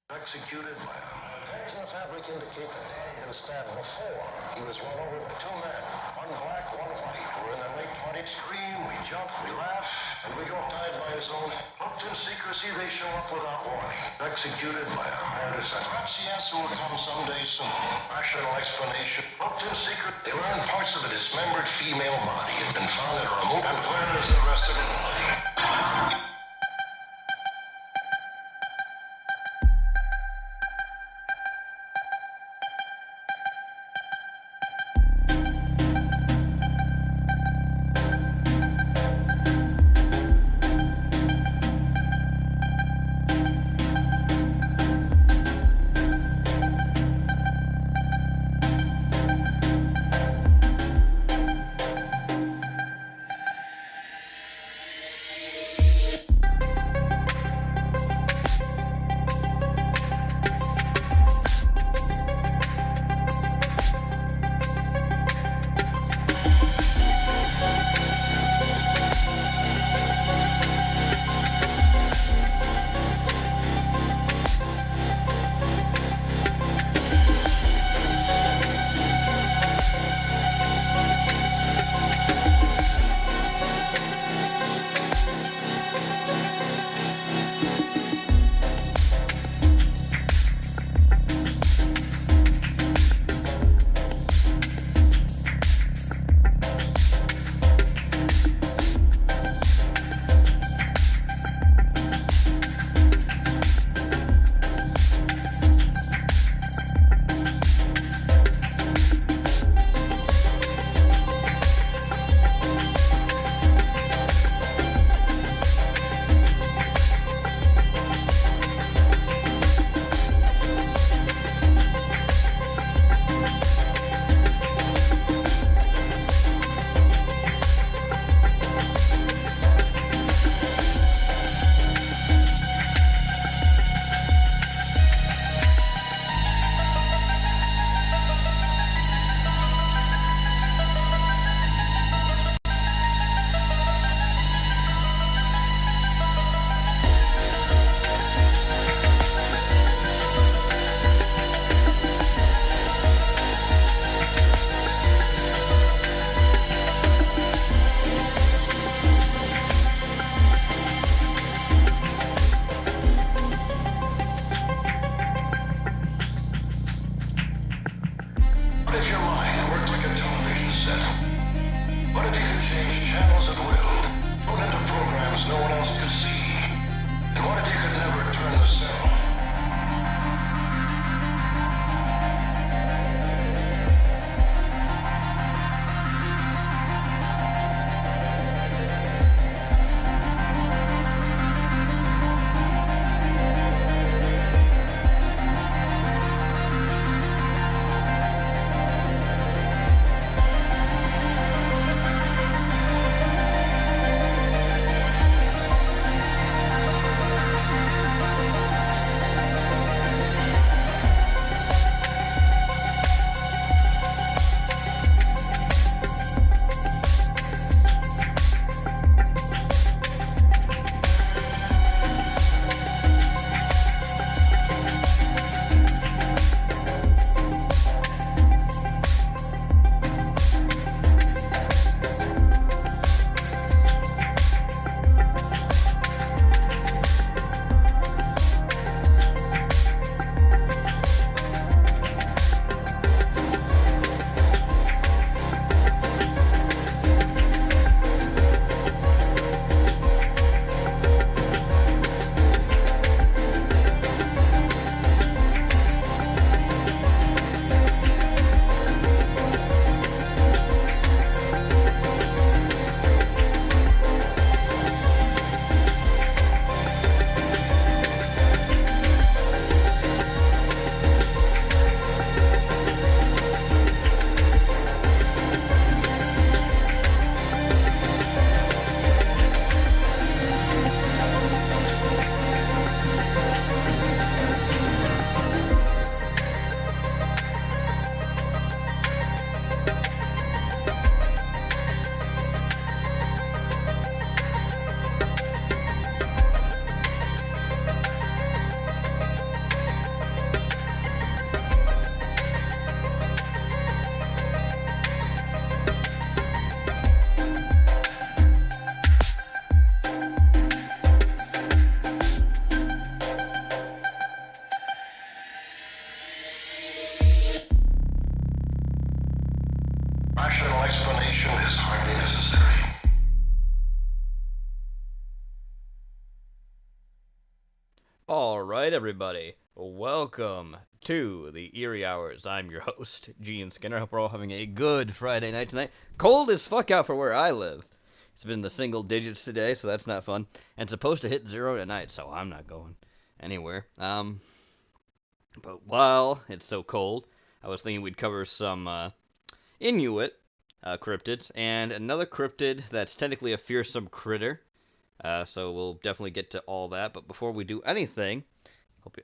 Executed by a tags in the fabric indicate that Daniel stabbed before. He was run over by two men, one black, one white. We're in the late 20s. Scream, we jump, we laugh, and we go tied by his own. Cloaked in secrecy, they show up without warning. Executed by a hired assassin. Perhaps the answer will come someday soon. Rational explanation. Cloaked in secret, they learned parts of a dismembered female body had been found in a remote. And where is the rest of it? everybody. Welcome to the Eerie Hours. I'm your host, Gene Skinner. Hope we're all having a good Friday night tonight. Cold as fuck out for where I live. It's been the single digits today, so that's not fun. And it's supposed to hit 0 tonight, so I'm not going anywhere. But while it's so cold, I was thinking we'd cover some Inuit cryptids and another cryptid that's technically a fearsome critter. So we'll definitely get to all that. But before we do anything,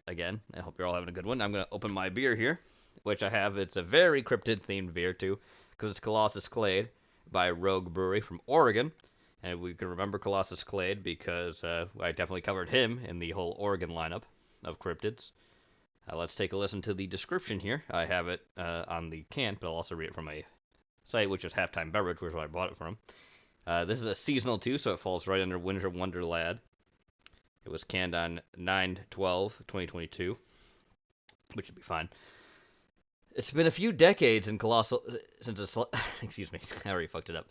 I hope you're all having a good one. I'm going to open my beer here, which I have. It's a very cryptid-themed beer, too, because it's Colossus Clade by Rogue Brewery from Oregon. And we can remember Colossus Clade because I definitely covered him in the whole Oregon lineup of cryptids. Let's take a listen to the description here. I have it on the can, but I'll also read it from a site, which is Halftime Beverage, which is where I bought it from. This is a seasonal, too, so it falls right under Winter Wonderland. It was canned on 9/12/2022, which would be fine. It's been a few decades since excuse me, I already fucked it up.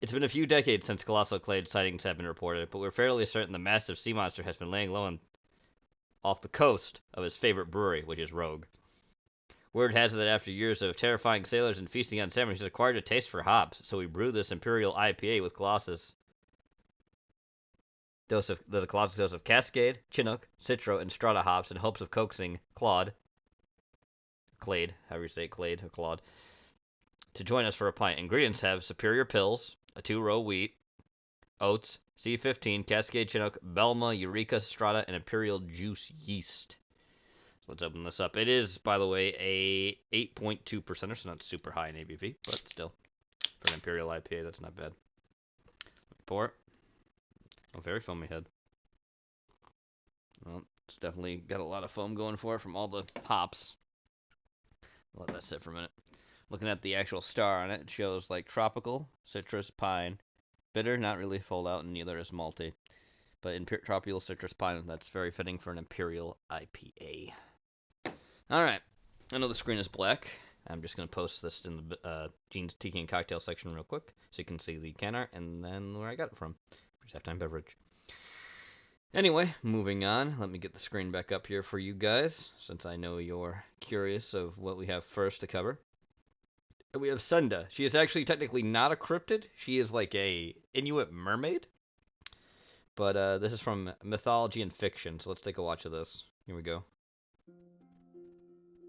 It's been a few decades since colossal clade sightings have been reported, but we're fairly certain the massive sea monster has been laying low off the coast of his favorite brewery, which is Rogue. Word has it that after years of terrifying sailors and feasting on salmon, he's acquired a taste for hops, so we brew this Imperial IPA with Colossus dose of Cascade, Chinook, Citro, and Strata hops in hopes of coaxing Clade, however you say it, Clade or Claude, to join us for a pint. Ingredients have Superior Pills, a 2-row wheat, oats, C15, Cascade Chinook, Belma, Eureka, Strata, and Imperial Juice yeast. So let's open this up. It is, by the way, a 8.2%, so not super high in ABV, but still, for an Imperial IPA, that's not bad. Pour it. A very foamy head. Well, it's definitely got a lot of foam going for it from all the hops. I'll let that sit for a minute. Looking at the actual star on it, it shows like tropical, citrus, pine, bitter, not really full out, and neither is malty. But in tropical, citrus, pine, that's very fitting for an Imperial IPA. Alright, I know the screen is black. I'm just going to post this in the Gene's Tiki and Cocktail section real quick, so you can see the can art and then where I got it from. Halftime Beverage. Anyway, moving on. Let me get the screen back up here for you guys, since I know you're curious of what we have first to cover. We have Sedna. She is actually technically not a cryptid. She is like a Inuit mermaid. But this is from Mythology and Fiction, so let's take a watch of this. Here we go.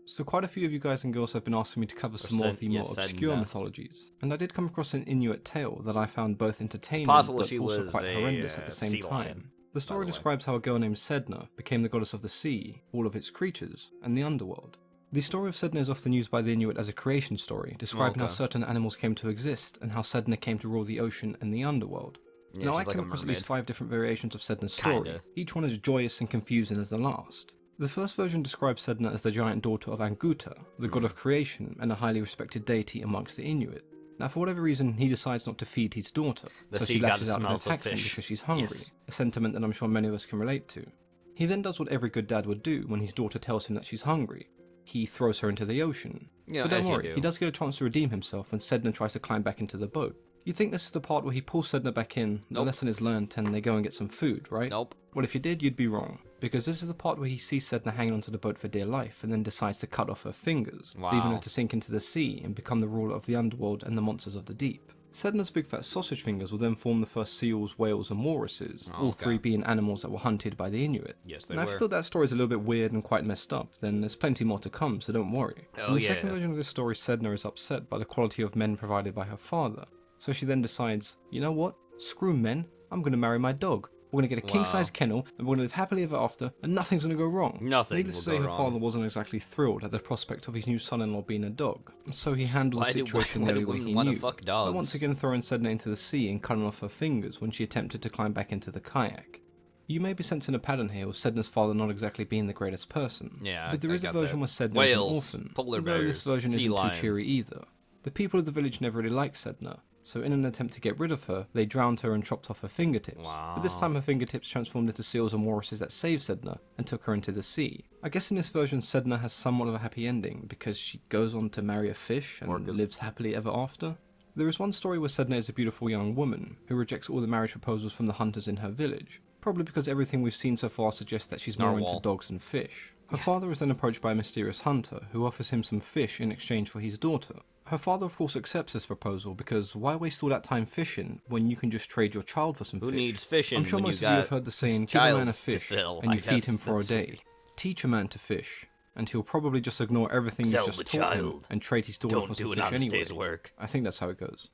So quite a few of you guys and girls have been asking me to cover some more of the more obscure mythologies, and I did come across an Inuit tale that I found both entertaining but also quite horrendous at the same time. The story describes how a girl named Sedna became the goddess of the sea, all of its creatures, and the underworld. The story of Sedna is often used by the Inuit as a creation story, describing how certain animals came to exist and how Sedna came to rule the ocean and the underworld. Now I came across at least 5 different variations of Sedna's story, each one as joyous and confusing as the last. The first version describes Sedna as the giant daughter of Anguta, the god of creation and a highly respected deity amongst the Inuit. Now for whatever reason, he decides not to feed his daughter, so she lashes out and attacks him because she's hungry, a sentiment that I'm sure many of us can relate to. He then does what every good dad would do when his daughter tells him that she's hungry. He throws her into the ocean. But don't worry, he does get a chance to redeem himself when Sedna tries to climb back into the boat. You think this is the part where he pulls Sedna back in, the lesson is learned, and they go and get some food, right? Nope. Well, if you did, you'd be wrong, because this is the part where he sees Sedna hanging onto the boat for dear life, and then decides to cut off her fingers, leaving her to sink into the sea and become the ruler of the underworld and the monsters of the deep. Sedna's big fat sausage fingers will then form the first seals, whales, and walruses, all 3 being animals that were hunted by the Inuit. Yes, they now, if you thought that story is a little bit weird and quite messed up, then there's plenty more to come, so don't worry. In the second version of this story, Sedna is upset by the quality of men provided by her father. So she then decides, you know what? Screw men, I'm going to marry my dog. We're going to get a king-size kennel, and we're going to live happily ever after, and nothing's going to go wrong. Needless to say, her father wasn't exactly thrilled at the prospect of his new son-in-law being a dog, so he handled the situation the only way he knew, by once again throwing Sedna into the sea and cutting off her fingers when she attempted to climb back into the kayak. You may be sensing a pattern here with Sedna's father not exactly being the greatest person, but there is a version where Sedna is an orphan, although this version isn't too cheery either. The people of the village never really liked Sedna, so in an attempt to get rid of her, they drowned her and chopped off her fingertips. But this time her fingertips transformed into seals and walruses that saved Sedna and took her into the sea. I guess in this version Sedna has somewhat of a happy ending, because she goes on to marry a fish and lives happily ever after. There is one story where Sedna is a beautiful young woman who rejects all the marriage proposals from the hunters in her village, probably because everything we've seen so far suggests that she's more into dogs than fish. Her father is then approached by a mysterious hunter, who offers him some fish in exchange for his daughter. Her father of course accepts this proposal, because why waste all that time fishing when you can just trade your child for some fish? Who needs fishing? I'm sure most of you have heard the saying, give a man a fish, and you feed him for a day. Teach a man to fish, and he'll probably just ignore everything you've just taught him, and trade his daughter for some fish anyway. I think that's how it goes.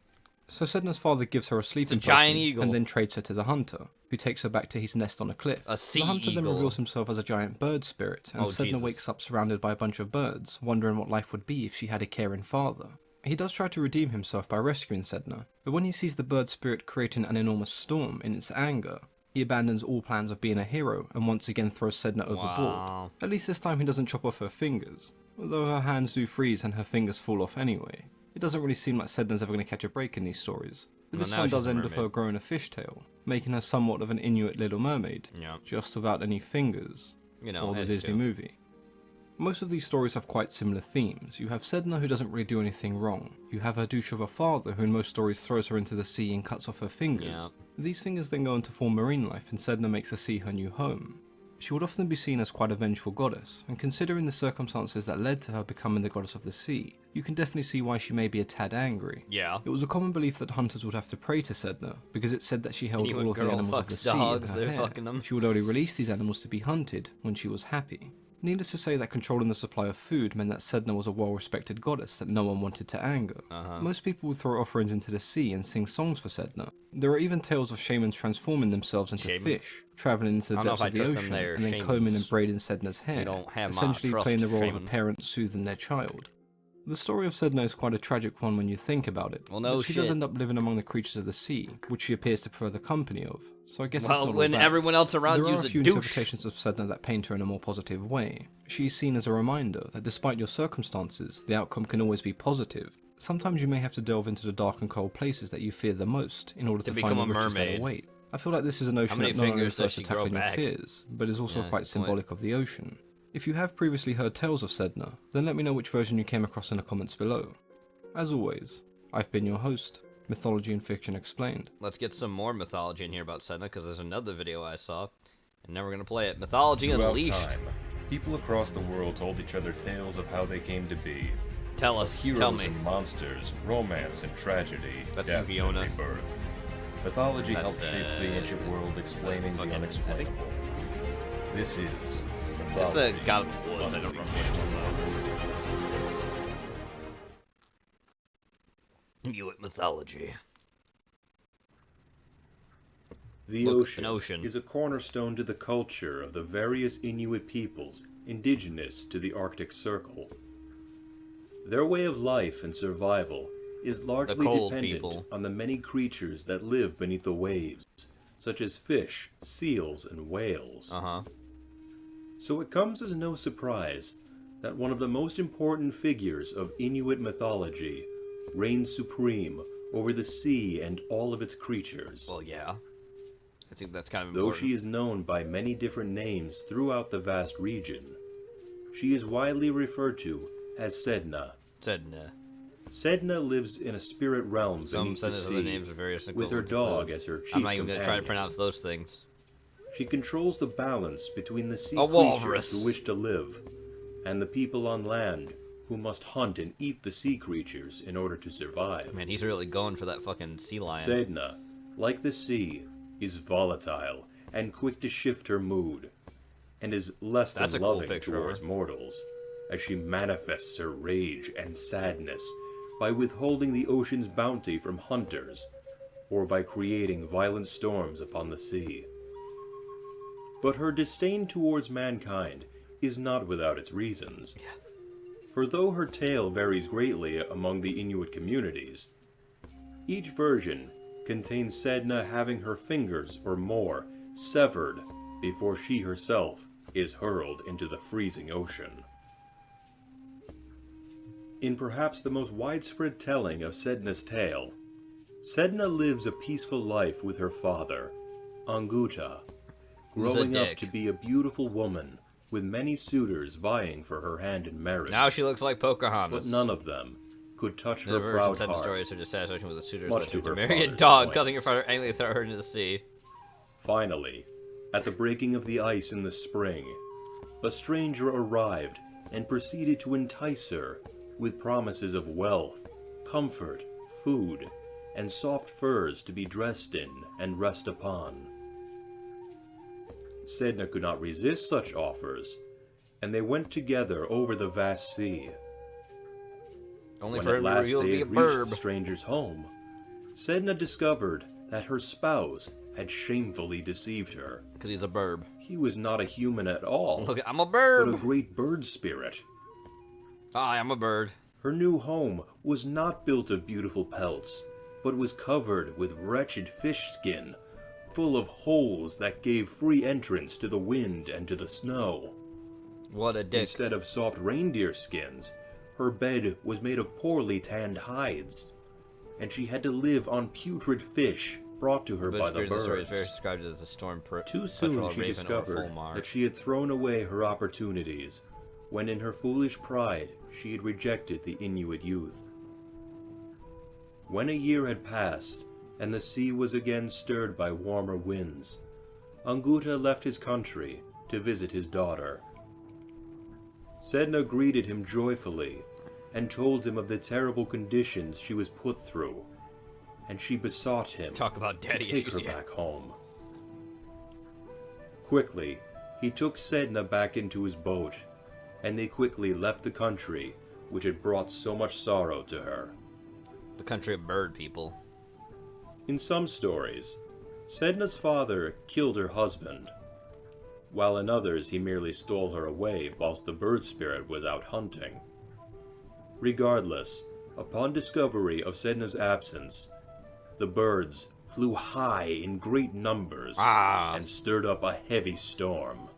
So Sedna's father gives her a sleeping potion, and then trades her to the hunter, who takes her back to his nest on a cliff. The hunter then reveals himself as a giant bird spirit, and Sedna wakes up surrounded by a bunch of birds, wondering what life would be if she had a caring father. He does try to redeem himself by rescuing Sedna, but when he sees the bird spirit creating an enormous storm in its anger, he abandons all plans of being a hero and once again throws Sedna overboard. At least this time he doesn't chop off her fingers, although her hands do freeze and her fingers fall off anyway. It doesn't really seem like Sedna's ever going to catch a break in these stories, but this one does end with her growing a fishtail, making her somewhat of an Inuit Little Mermaid, just without any fingers, or the Disney movie. Most of these stories have quite similar themes. You have Sedna who doesn't really do anything wrong. You have her douche of a father who in most stories throws her into the sea and cuts off her fingers. These fingers then go on to form marine life, and Sedna makes the sea her new home. She would often be seen as quite a vengeful goddess, and considering the circumstances that led to her becoming the goddess of the sea, you can definitely see why she may be a tad angry. It was a common belief that hunters would have to pray to Sedna, because it said that she held all of the animals of the sea in her hair. She would only release these animals to be hunted when she was happy. Needless to say that controlling the supply of food meant that Sedna was a well-respected goddess that no one wanted to anger. Most people would throw offerings into the sea and sing songs for Sedna. There are even tales of shamans transforming themselves into fish, travelling into the depths of the ocean, and then combing and braiding Sedna's hair, essentially playing the role of a parent soothing their child. The story of Sedna is quite a tragic one when you think about it. But she does end up living among the creatures of the sea, which she appears to prefer the company of, so I guess it's not all bad. Everyone else around there are a few interpretations of Sedna that paint her in a more positive way. She's seen as a reminder that despite your circumstances, the outcome can always be positive. Sometimes you may have to delve into the dark and cold places that you fear the most in order to find the riches that await. I feel like this is a notion that not only refers to tackling your fears, but is also quite symbolic of the ocean. If you have previously heard tales of Sedna, then let me know which version you came across in the comments below. As always, I've been your host, Mythology and Fiction Explained. Let's get some more mythology in here about Sedna, because there's another video I saw, and now we're going to play it. Mythology Unleashed. Throughout time, people across the world told each other tales of how they came to be. Tell us, heroes and monsters, romance and tragedy, death and rebirth. Mythology helped shape the ancient world, explaining the unexplainable. This is It's a God of the Woods, I don't remember Inuit mythology. The ocean is a cornerstone to the culture of the various Inuit peoples indigenous to the Arctic Circle. Their way of life and survival is largely dependent on the many creatures that live beneath the waves, such as fish, seals, and whales. So it comes as no surprise that one of the most important figures of Inuit mythology reigns supreme over the sea and all of its creatures. Well, yeah. I think that's kind of important. Though she is known by many different names throughout the vast region, she is widely referred to as Sedna. Sedna lives in a spirit realm beneath the sea, with her dog as her chief companion. I'm not even going to try to pronounce those things. She controls the balance between the sea creatures who wish to live, and the people on land who must hunt and eat the sea creatures in order to survive. Man, he's really going for that fucking sea lion. Sedna, like the sea, is volatile and quick to shift her mood, and is less than loving towards mortals, as she manifests her rage and sadness by withholding the ocean's bounty from hunters, or by creating violent storms upon the sea. But her disdain towards mankind is not without its reasons. For though her tale varies greatly among the Inuit communities, each version contains Sedna having her fingers or more severed before she herself is hurled into the freezing ocean. In perhaps the most widespread telling of Sedna's tale, Sedna lives a peaceful life with her father, Anguta, growing up to be a beautiful woman with many suitors vying for her hand in marriage. Now she looks like Pocahontas. But none of them could touch her proud heart. Stories are dissatisfaction with the suitors, much to her marry a dog, causing her father angrily to throw her into the sea. Finally, At the breaking of the ice in the spring, a stranger arrived and proceeded to entice her with promises of wealth, comfort, food, and soft furs to be dressed in and rest upon. Sedna could not resist such offers, and they went together over the vast sea. Only when for at last him to they had be a reached burb. the stranger's home, Sedna discovered that her spouse had shamefully deceived her. Because he's a burb. He was not a human at all, Look, I'm a bird. but a great bird spirit. Hi, I'm a bird. Her new home was not built of beautiful pelts, but was covered with wretched fish skin, full of holes that gave free entrance to the wind and to the snow. What a dick. Instead of soft reindeer skins, her bed was made of poorly tanned hides, and she had to live on putrid fish brought to her by the birds. Story is very described as a storm Too soon she discovered that she had thrown away her opportunities, when in her foolish pride she had rejected the Inuit youth. When a year had passed, and the sea was again stirred by warmer winds, Anguta left his country to visit his daughter. Sedna greeted him joyfully, and told him of the terrible conditions she was put through, and she besought him to take her back home. Quickly, he took Sedna back into his boat, and they quickly left the country which had brought so much sorrow to her. The country of bird people. In some stories, Sedna's father killed her husband, while in others he merely stole her away whilst the bird spirit was out hunting. Regardless, upon discovery of Sedna's absence, the birds flew high in great numbers and stirred up a heavy storm.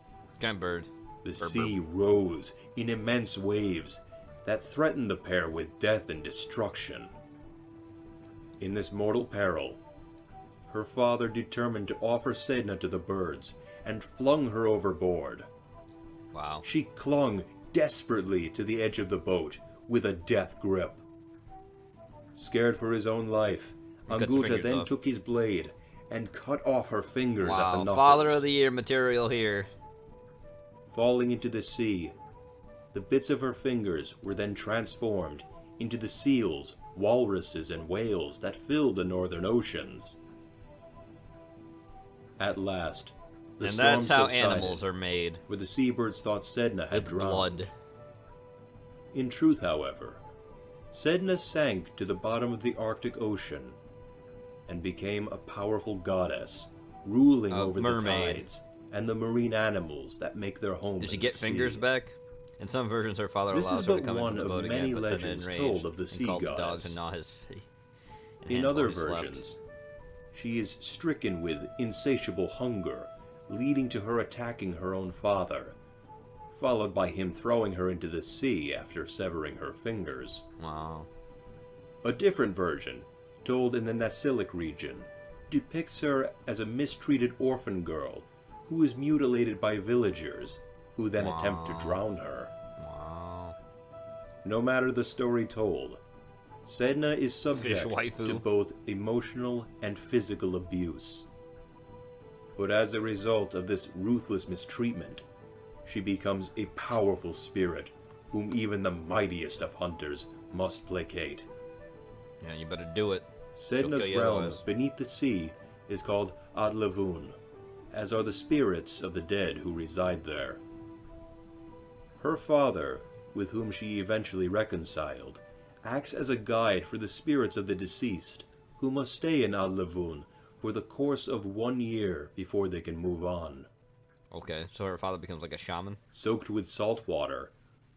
Kind of bird. The sea rose in immense waves that threatened the pair with death and destruction. In this mortal peril, her father determined to offer Sedna to the birds and flung her overboard. Wow. She clung desperately to the edge of the boat with a death grip. Scared for his own life, Anguta then took his blade and cut off her fingers at the knuckles. Father of the Year material here. Falling into the sea, the bits of her fingers were then transformed into the seals, walruses, and whales that filled the northern oceans. At last, the storm that's how subsided, animals are made. where the seabirds thought Sedna had drowned. Blood. In truth, however, Sedna sank to the bottom of the Arctic Ocean and became a powerful goddess, ruling over the tides and the marine animals that make their home in the sea. Did she get fingers back? In some versions, her father allows her to come into the boat again, but Sedna legends told of the sea called the goddess. dogs and gnaw his feet. In other versions, she is stricken with insatiable hunger, leading to her attacking her own father, followed by him throwing her into the sea after severing her fingers. Wow. A different version, told in the Nasilic region, depicts her as a mistreated orphan girl who is mutilated by villagers, who then attempt to drown her. Wow. No matter the story told, Sedna is subject to both emotional and physical abuse. But as a result of this ruthless mistreatment, she becomes a powerful spirit whom even the mightiest of hunters must placate. Yeah, you better do it. Sedna's realm beneath the sea is called Adlavun, as are the spirits of the dead who reside there. Her father, with whom she eventually reconciled, acts as a guide for the spirits of the deceased, who must stay in Adlavun for the course of 1 year before they can move on. Okay, so her father becomes like a shaman? Soaked with salt water,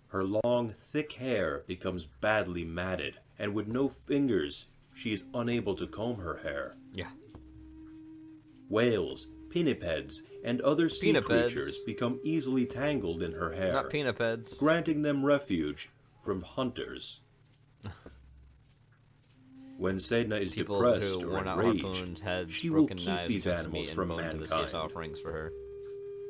her long, thick hair becomes badly matted, and with no fingers, she is unable to comb her hair. Yeah. Whales, pinnipeds, and other sea creatures become easily tangled in her hair, not pinnipeds, granting them refuge from hunters. When Sedna is depressed or enraged, she will keep these animals from mankind. Offerings for her.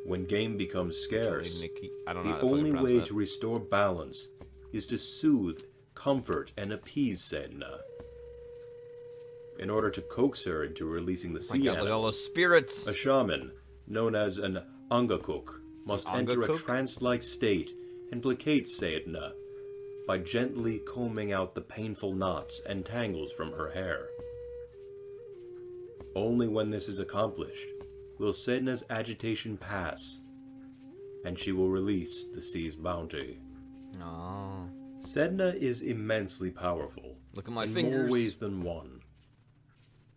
When game becomes scarce, the only way to restore balance is to soothe, comfort, and appease Sedna. In order to coax her into releasing the sea animals, all those spirits. a shaman, known as an Ikuutayuq, must enter a trance-like state and placate Sedna by gently combing out the painful knots and tangles from her hair. Only when this is accomplished will Sedna's agitation pass, and she will release the sea's bounty. Oh. Sedna is immensely powerful. Look at my in fingers. more ways than one.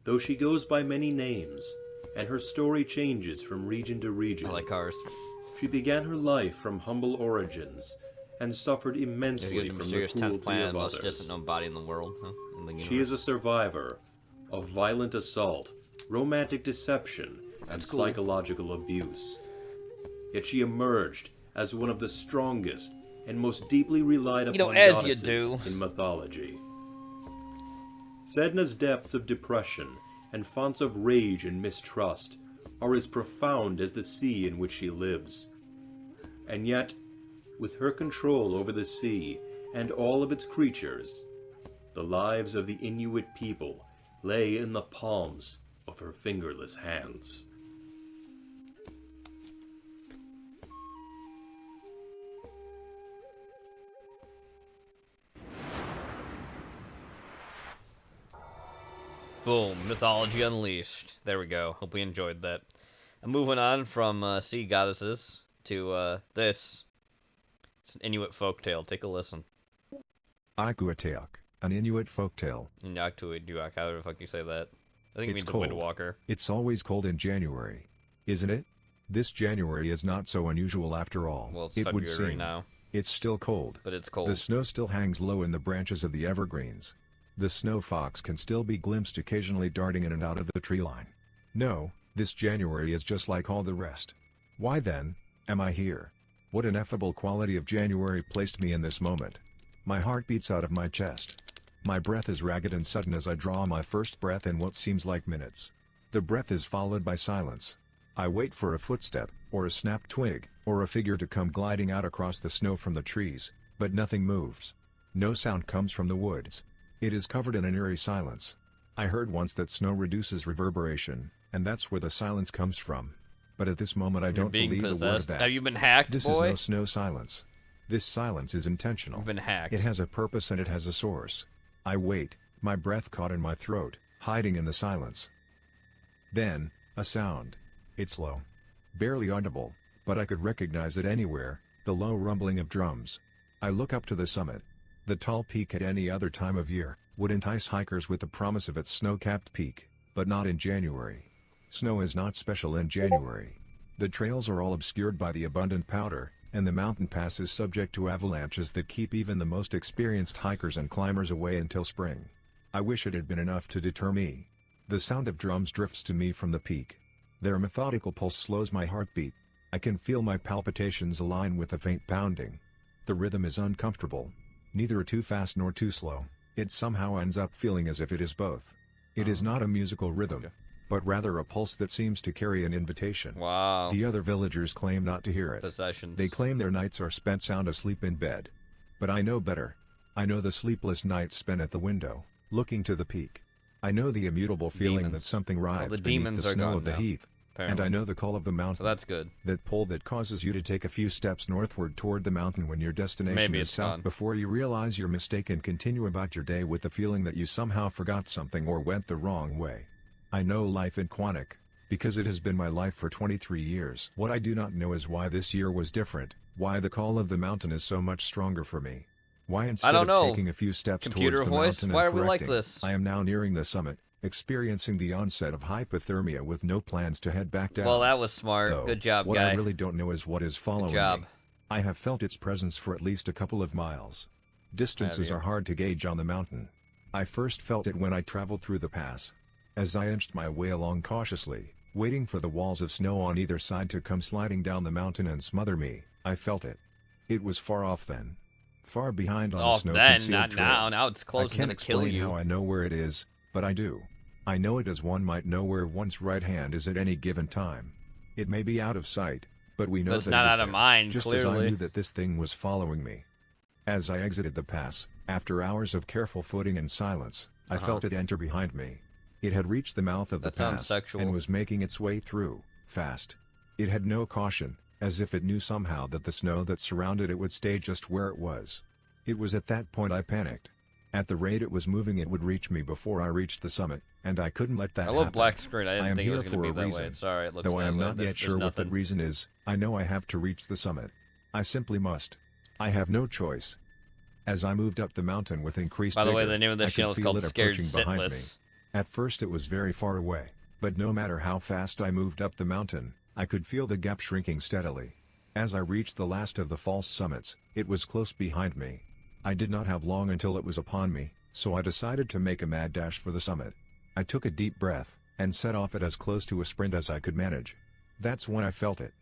Though she goes by many names, and her story changes from region to region. I like ours. She began her life from humble origins, and suffered immensely from the cruelty of others. Most distant known body in the world, huh? In the universe. She is a survivor of violent assault, romantic deception, and psychological abuse. Yet she emerged as one of the strongest and most deeply relied upon goddesses in mythology. Sedna's depths of depression and founts of rage and mistrust are as profound as the sea in which she lives. And yet, with her control over the sea and all of its creatures, the lives of the Inuit people lay in the palms of her fingerless hands. Boom, mythology unleashed. There we go. Hope we enjoyed that. And moving on from sea goddesses to this. It's an Inuit folktale. Take a listen. Ikuutayuq, an Inuit folktale. Ikuutayuq, how the fuck you say that? I think it means cold. A windwalker. It's always cold in January, isn't it? This January is not so unusual after all. Well, it's it would February seem. now. It's still cold. But it's cold. The snow still hangs low in the branches of the evergreens. The snow fox can still be glimpsed occasionally darting in and out of the tree line. No, this January is just like all the rest. Why then, am I here? What ineffable quality of January placed me in this moment? My heart beats out of my chest. My breath is ragged and sudden as I draw my first breath in what seems like minutes. The breath is followed by silence. I wait for a footstep, or a snapped twig, or a figure to come gliding out across the snow from the trees, but nothing moves. No sound comes from the woods. It is covered in an eerie silence. I heard once that snow reduces reverberation, and that's where the silence comes from. But at this moment I don't believe a word of that. Have you been hacked, This boy? is no snow silence. This silence is intentional. You've been hacked. It has a purpose and it has a source. I wait, my breath caught in my throat, hiding in the silence. Then, a sound. It's low. Barely audible, but I could recognize it anywhere, the low rumbling of drums. I look up to the summit. The tall peak at any other time of year would entice hikers with the promise of its snow-capped peak, but not in January. Snow is not special in January. The trails are all obscured by the abundant powder, and the mountain pass is subject to avalanches that keep even the most experienced hikers and climbers away until spring. I wish it had been enough to deter me. The sound of drums drifts to me from the peak. Their methodical pulse slows my heartbeat. I can feel my palpitations align with the faint pounding. The rhythm is uncomfortable. Neither too fast nor too slow. It somehow ends up feeling as if it is both. It is not a musical rhythm, but rather a pulse that seems to carry an invitation. Wow. The other villagers claim not to hear it. Possessions. They claim their nights are spent sound asleep in bed. But I know better. I know the sleepless nights spent at the window, looking to the peak. I know the immutable feeling that something rides beneath the snow of the heath. And I know the call of the mountain. So that's good. That pull that causes you to take a few steps northward toward the mountain when your destination is south before you realize your mistake and continue about your day with the feeling that you somehow forgot something or went the wrong way. I know life in Ikuutayuq, because it has been my life for 23 years. What I do not know is why this year was different, why the call of the mountain is so much stronger for me. Why instead of taking a few steps towards the mountain and correcting, I am now nearing the summit, experiencing the onset of hypothermia with no plans to head back down. Well, that was smart. Though, good job, what guy. I really don't know is what is following me. I have felt its presence for at least a couple of miles. Distances are hard to gauge on the mountain. I first felt it when I traveled through the pass. As I inched my way along cautiously, waiting for the walls of snow on either side to come sliding down the mountain and smother me, I felt it. It was far off then. Far behind on the snow-concealed trail. Now it's close to kill you. I can't explain how I know where it is, but I do. I know it as one might know where one's right hand is at any given time. It may be out of sight, but we know that it's not out of mind, just clearly. as I knew that this thing was following me. As I exited the pass, after hours of careful footing and silence, I felt it enter behind me. It had reached the mouth of the pass and was making its way through, fast. It had no caution, as if it knew somehow that the snow that surrounded it would stay just where it was. It was at that point I panicked. At the rate it was moving, it would reach me before I reached the summit, and I couldn't let that happen. I love black screen. I didn't think it was going to be that way. It's alright. It looks though I am not yet sure what nothing. the reason is, I know I have to reach the summit. I simply must. I have no choice. As I moved up the mountain with increased vigor, by the way, the name of this channel is called Scared behind me. Shitless. At first it was very far away, but no matter how fast I moved up the mountain, I could feel the gap shrinking steadily. As I reached the last of the false summits, it was close behind me. I did not have long until it was upon me, so I decided to make a mad dash for the summit. I took a deep breath, and set off at as close to a sprint as I could manage. That's when I felt it.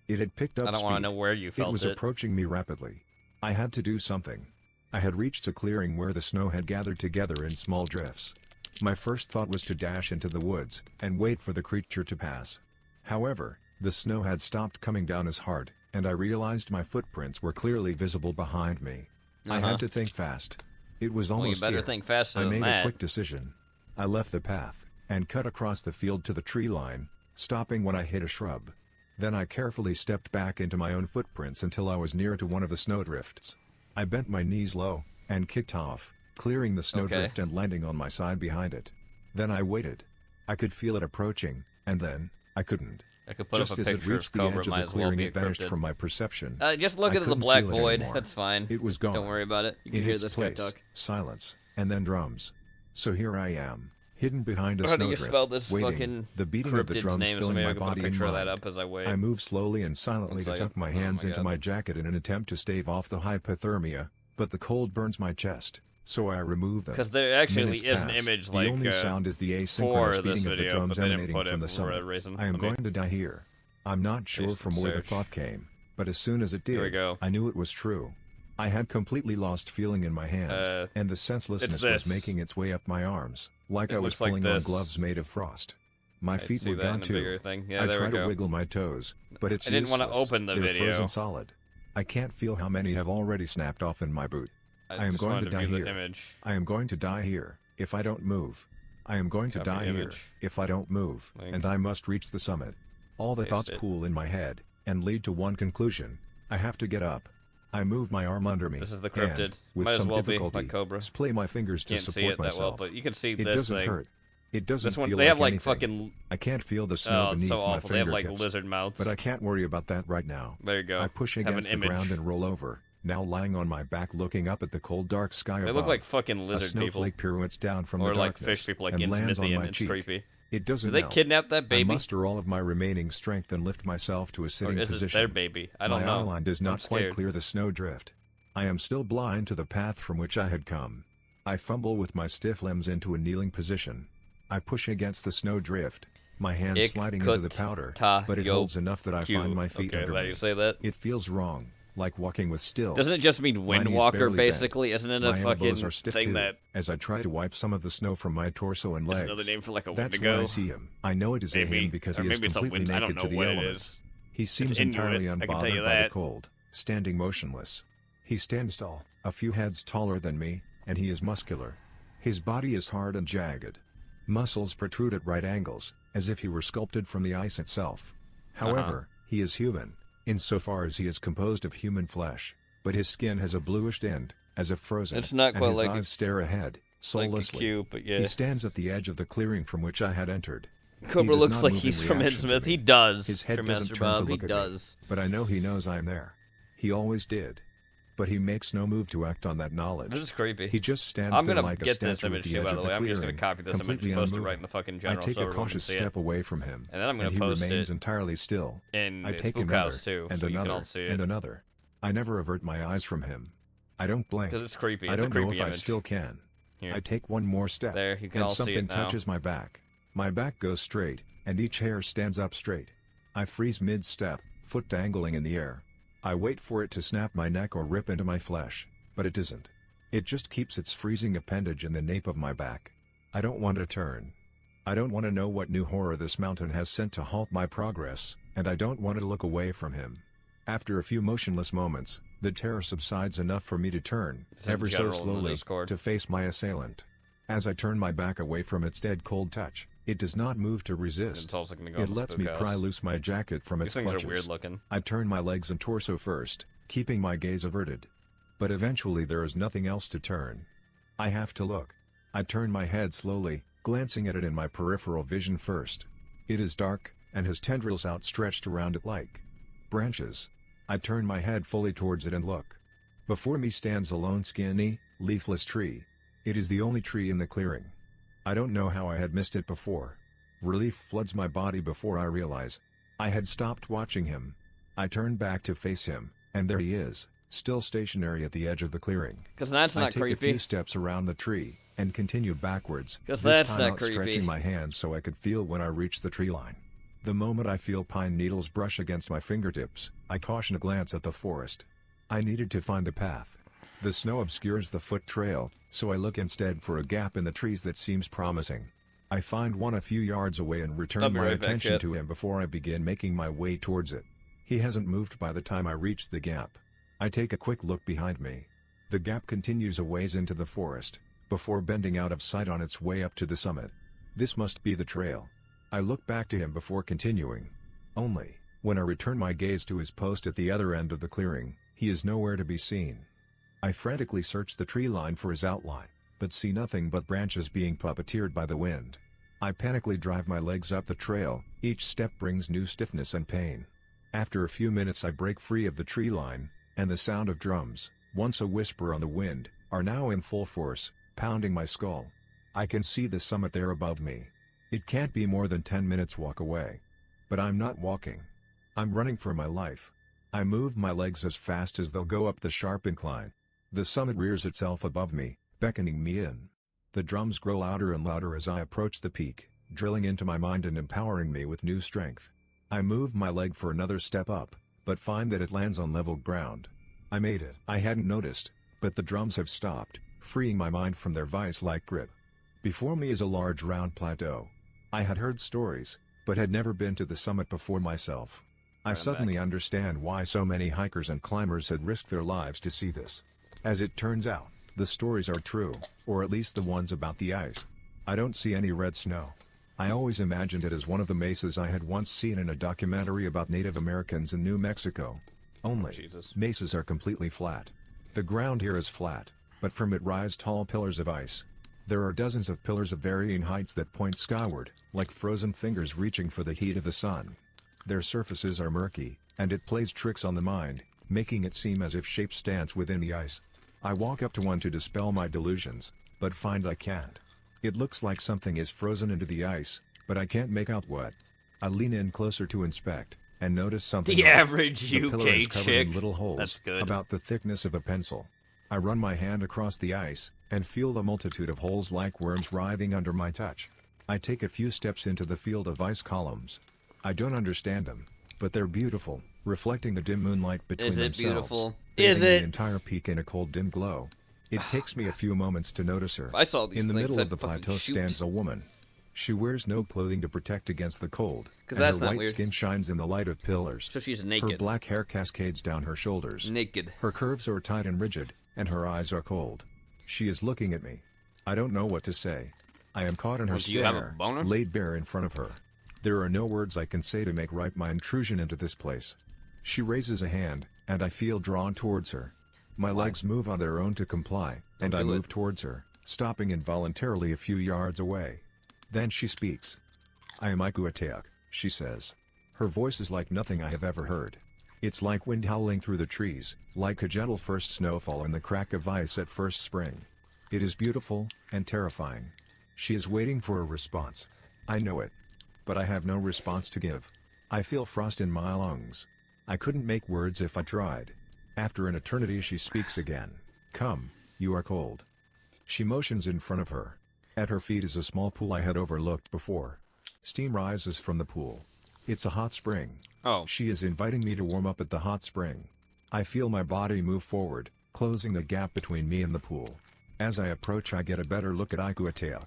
It had picked up speed. I don't want to know where you felt it. It was approaching me rapidly. I had to do something. I had reached a clearing where the snow had gathered together in small drifts. My first thought was to dash into the woods, and wait for the creature to pass. However, the snow had stopped coming down as hard, and I realized my footprints were clearly visible behind me. I had to think fast. It was almost well, you better here. Think faster I than made that. a quick decision. I left the path, and cut across the field to the tree line, stopping when I hit a shrub. Then I carefully stepped back into my own footprints until I was near to one of the snowdrifts. I bent my knees low, and kicked off, clearing the snowdrift and landing on my side behind it. Then I waited. I could feel it approaching, and then, I couldn't. I could put Just up a as it picture reached of the Cobra, edge of might the as well clearing, be it vanished encrypted. from my perception. Just look I at the couldn't black feel it void. anymore. That's fine. It was gone. Don't worry about it. You can In hear its this guy place, talk. silence, and then drums. So here I am, hidden behind a How do you snowdrift, spell this waiting, fucking the beating of the cryptid's drums name? filling Somebody my could put a body and picture of mind. that up as I wait. I moved slowly and silently to tuck my hands into my jacket in an attempt to stave off the hypothermia, but the cold burns my chest, so I remove them. Because there actually Minutes is an pass. image the like only sound is the for asynchronous this beating of the video, drums but they didn't emanating put it from the for summit. a reason. I am going to die here. I'm not sure from where the search. thought came, but as soon as it Here we did, go. I knew it was true. I had completely lost feeling in my hands, and the senselessness was making its way up my arms, like I was looks like pulling on this. gloves made of frost. My feet see were that gone in a too. bigger thing. Yeah, I there we tried to go. wiggle my toes, but it's I didn't want to useless. open the They're video. frozen solid. I can't feel how many have already snapped off in my boot. I am just going wanted to die view the here. image. I am going to die here, if I don't move. I am going to Copy die the here, image. if I don't move, Link. and I must reach the summit. All the Paste thoughts it. pool in my head, and lead to one conclusion. I have to get up. I move my arm under me, This is the cryptid. and, with Might as some well be difficulty, like Cobra. splay my fingers to Can't see support it that myself. well, but you can see It this doesn't thing. hurt. It doesn't This one, feel they like have like anything. fucking. I can't feel the snow Oh, it's beneath so my awful. They have fingertips. like lizard mouths. But I can't worry about that right now. There you go. I push Have against an the image. ground and roll over, now lying on my back looking up at the cold dark sky They above. look like fucking A lizard people. snowflake pirouettes down from Or the like darkness fish people, like and in lands on Mythian. my It's cheek. creepy. It doesn't Did they melt. kidnap that I baby? muster all of my remaining strength and lift myself to a Or sitting is it position. their baby? I don't my know. outline does I'm not quite scared. clear the snowdrift. I am still blind to the path from which I had come. I fumble with my stiff limbs into a kneeling position. I push against the snowdrift, my hands sliding into the powder, but it holds enough that I find my feet Okay, under let me. you say that. It feels wrong, like walking with stills. Doesn't it just mean My knees windwalker, barely basically? bend. Isn't it a My fucking elbows are stiff thing too, that as I try to wipe some of the snow from my torso and is legs. another name for like a That's Wendigo? when I see him. I know it is a Maybe. him because Or he is maybe it's a completely I don't naked know to the what it elements. is. He seems Inuit, entirely I can tell you unbothered by the that. cold, standing motionless. He stands tall, a few heads taller than me, and he is muscular. His body is hard and jagged. Muscles protrude at right angles, as if he were sculpted from the ice itself. However, he is human, insofar as he is composed of human flesh, but his skin has a bluish tint, as if frozen, It's not and quite his like eyes stare ahead, like a soullessly. cube, but yeah. He stands at the edge of the clearing from which I had entered. Cobra does looks not like move he's in from reaction to Innsmouth. me. He does. His head from doesn't Master turn to Bob. He look at me, does. but I know he knows I'm there. He always did. But he makes no move to act on that knowledge. This is creepy. He just stands I'm there gonna like a get this statue at image the too, edge by of the the way. I'm just clearing, gonna copy this image completely and post it unmoving. right in the fucking I general take so a everyone can cautious see it. step away from him, And then I'm gonna he post remains it entirely still. in I his take Spook another, House too, and so you can another, all see and it. another. I never avert my eyes from him. I don't blink. Because it's creepy. I It's a don't know creepy if I image. still can. Here. I take one more step, There, you can and all see something it now. touches my back. My back goes straight, and each hair stands up straight. I freeze mid-step, foot dangling in the air. I wait for it to snap my neck or rip into my flesh, but it doesn't. It just keeps its freezing appendage in the nape of my back. I don't want to turn. I don't want to know what new horror this mountain has sent to halt my progress, and I don't want to look away from him. After a few motionless moments, the terror subsides enough for me to turn, It's in ever so general in the slowly, Discord. to face my assailant. As I turn my back away from its dead cold touch, It does not move to resist. It lets me pry loose my jacket from its clutches. Are weird looking. I turn my legs and torso first, keeping my gaze averted. But eventually there is nothing else to turn. I have to look. I turn my head slowly, glancing at it in my peripheral vision first. It is dark, and has tendrils outstretched around it like branches. I turn my head fully towards it and look. Before me stands a lone skinny, leafless tree. It is the only tree in the clearing. I don't know how I had missed it before. Relief floods my body before I realize I had stopped watching him. I turn back to face him, and there he is, still stationary at the edge of the clearing. Because that's not creepy. I take a few steps around the tree, and continue backwards, this time not creepy. outstretching my hands so I could feel when I reach the tree line. The moment I feel pine needles brush against my fingertips, I caution a glance at the forest. I needed to find the path. The snow obscures the foot trail, so I look instead for a gap in the trees that seems promising. I find one a few yards away and return my attention to him before I begin making my way towards it. He hasn't moved by the time I reach the gap. I take a quick look behind me. The gap continues a ways into the forest, before bending out of sight on its way up to the summit. This must be the trail. I look back to him before continuing. Only, when I return my gaze to his post at the other end of the clearing, he is nowhere to be seen. I frantically search the tree line for his outline, but see nothing but branches being puppeteered by the wind. I panically drive my legs up the trail, each step brings new stiffness and pain. After a few minutes I break free of the tree line, and the sound of drums, once a whisper on the wind, are now in full force, pounding my skull. I can see the summit there above me. It can't be more than 10 minutes walk away. But I'm not walking. I'm running for my life. I move my legs as fast as they'll go up the sharp incline. The summit rears itself above me, beckoning me in. The drums grow louder and louder as I approach the peak, drilling into my mind and empowering me with new strength. I move my leg for another step up, but find that it lands on level ground. I made it. I hadn't noticed, but the drums have stopped, freeing my mind from their vice-like grip. Before me is a large round plateau. I had heard stories, but had never been to the summit before myself. I suddenly understand why so many hikers and climbers had risked their lives to see this. As it turns out, the stories are true, or at least the ones about the ice. I don't see any red snow. I always imagined it as one of the mesas I had once seen in a documentary about Native Americans in New Mexico. Only, mesas are completely flat. The ground here is flat, but from it rise tall pillars of ice. There are dozens of pillars of varying heights that point skyward, like frozen fingers reaching for the heat of the sun. Their surfaces are murky, and it plays tricks on the mind, making it seem as if shapes dance within the ice. I walk up to one to dispel my delusions, but find I can't. It looks like something is frozen into the ice, but I can't make out what. I lean in closer to inspect, and notice something. The average the pillar is UK covered chick. in little holes, That's good. about the thickness of a pencil. I run my hand across the ice, and feel the multitude of holes like worms writhing under my touch. I take a few steps into the field of ice columns. I don't understand them, but they're beautiful, reflecting the dim moonlight between themselves. Is it beautiful? Bathing Is it? the entire peak in a cold dim glow. It takes me a few moments to notice her. I saw these in the things, middle I'd of the fucking plateau shoot. stands a woman. She wears no clothing to protect against the cold, and that's her not white weird. skin shines in the light of pillars. So she's Her naked. black hair cascades down her shoulders. Naked. Her curves are tight and rigid, and her eyes are cold. She is looking at me. I don't know what to say. I am caught in her Do you have a stare, boner? laid bare in front of her. There are no words I can say to make right my intrusion into this place. She raises a hand, and I feel drawn towards her. My legs move on their own to comply, and I move towards her, stopping involuntarily a few yards away. Then she speaks. "I am Ikuutayuq," she says. Her voice is like nothing I have ever heard. It's like wind howling through the trees, like a gentle first snowfall and the crack of ice at first spring. It is beautiful, and terrifying. She is waiting for a response. I know it. But I have no response to give. I feel frost in my lungs. I couldn't make words if I tried. After an eternity she speaks again. "Come, you are cold." She motions in front of her. At her feet is a small pool I had overlooked before. Steam rises from the pool. It's a hot spring. Oh. She is inviting me to warm up at the hot spring. I feel my body move forward, closing the gap between me and the pool. As I approach I get a better look at Ikuutayuq.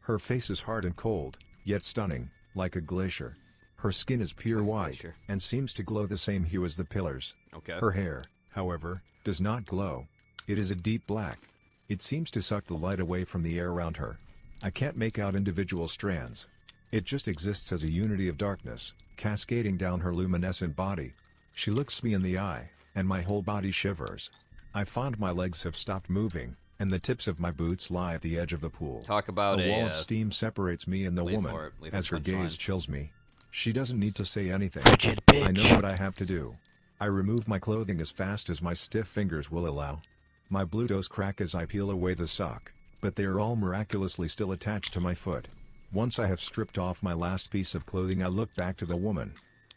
Her face is hard and cold, yet stunning, like a glacier. Her skin is pure white, and seems to glow the same hue as the pillars. Okay. Her hair, however, does not glow. It is a deep black. It seems to suck the light away from the air around her. I can't make out individual strands. It just exists as a unity of darkness, cascading down her luminescent body. She looks me in the eye, and my whole body shivers. I find my legs have stopped moving, and the tips of my boots lie at the edge of the pool. Talk about a wall of steam separates me and the woman, as her gaze chills me. She doesn't need to say anything. I know what I have to do. I remove my clothing as fast as my stiff fingers will allow. My blue toes crack as I peel away the sock, but they are all miraculously still attached to my foot. Once I have stripped off my last piece of clothing, I look back to the woman.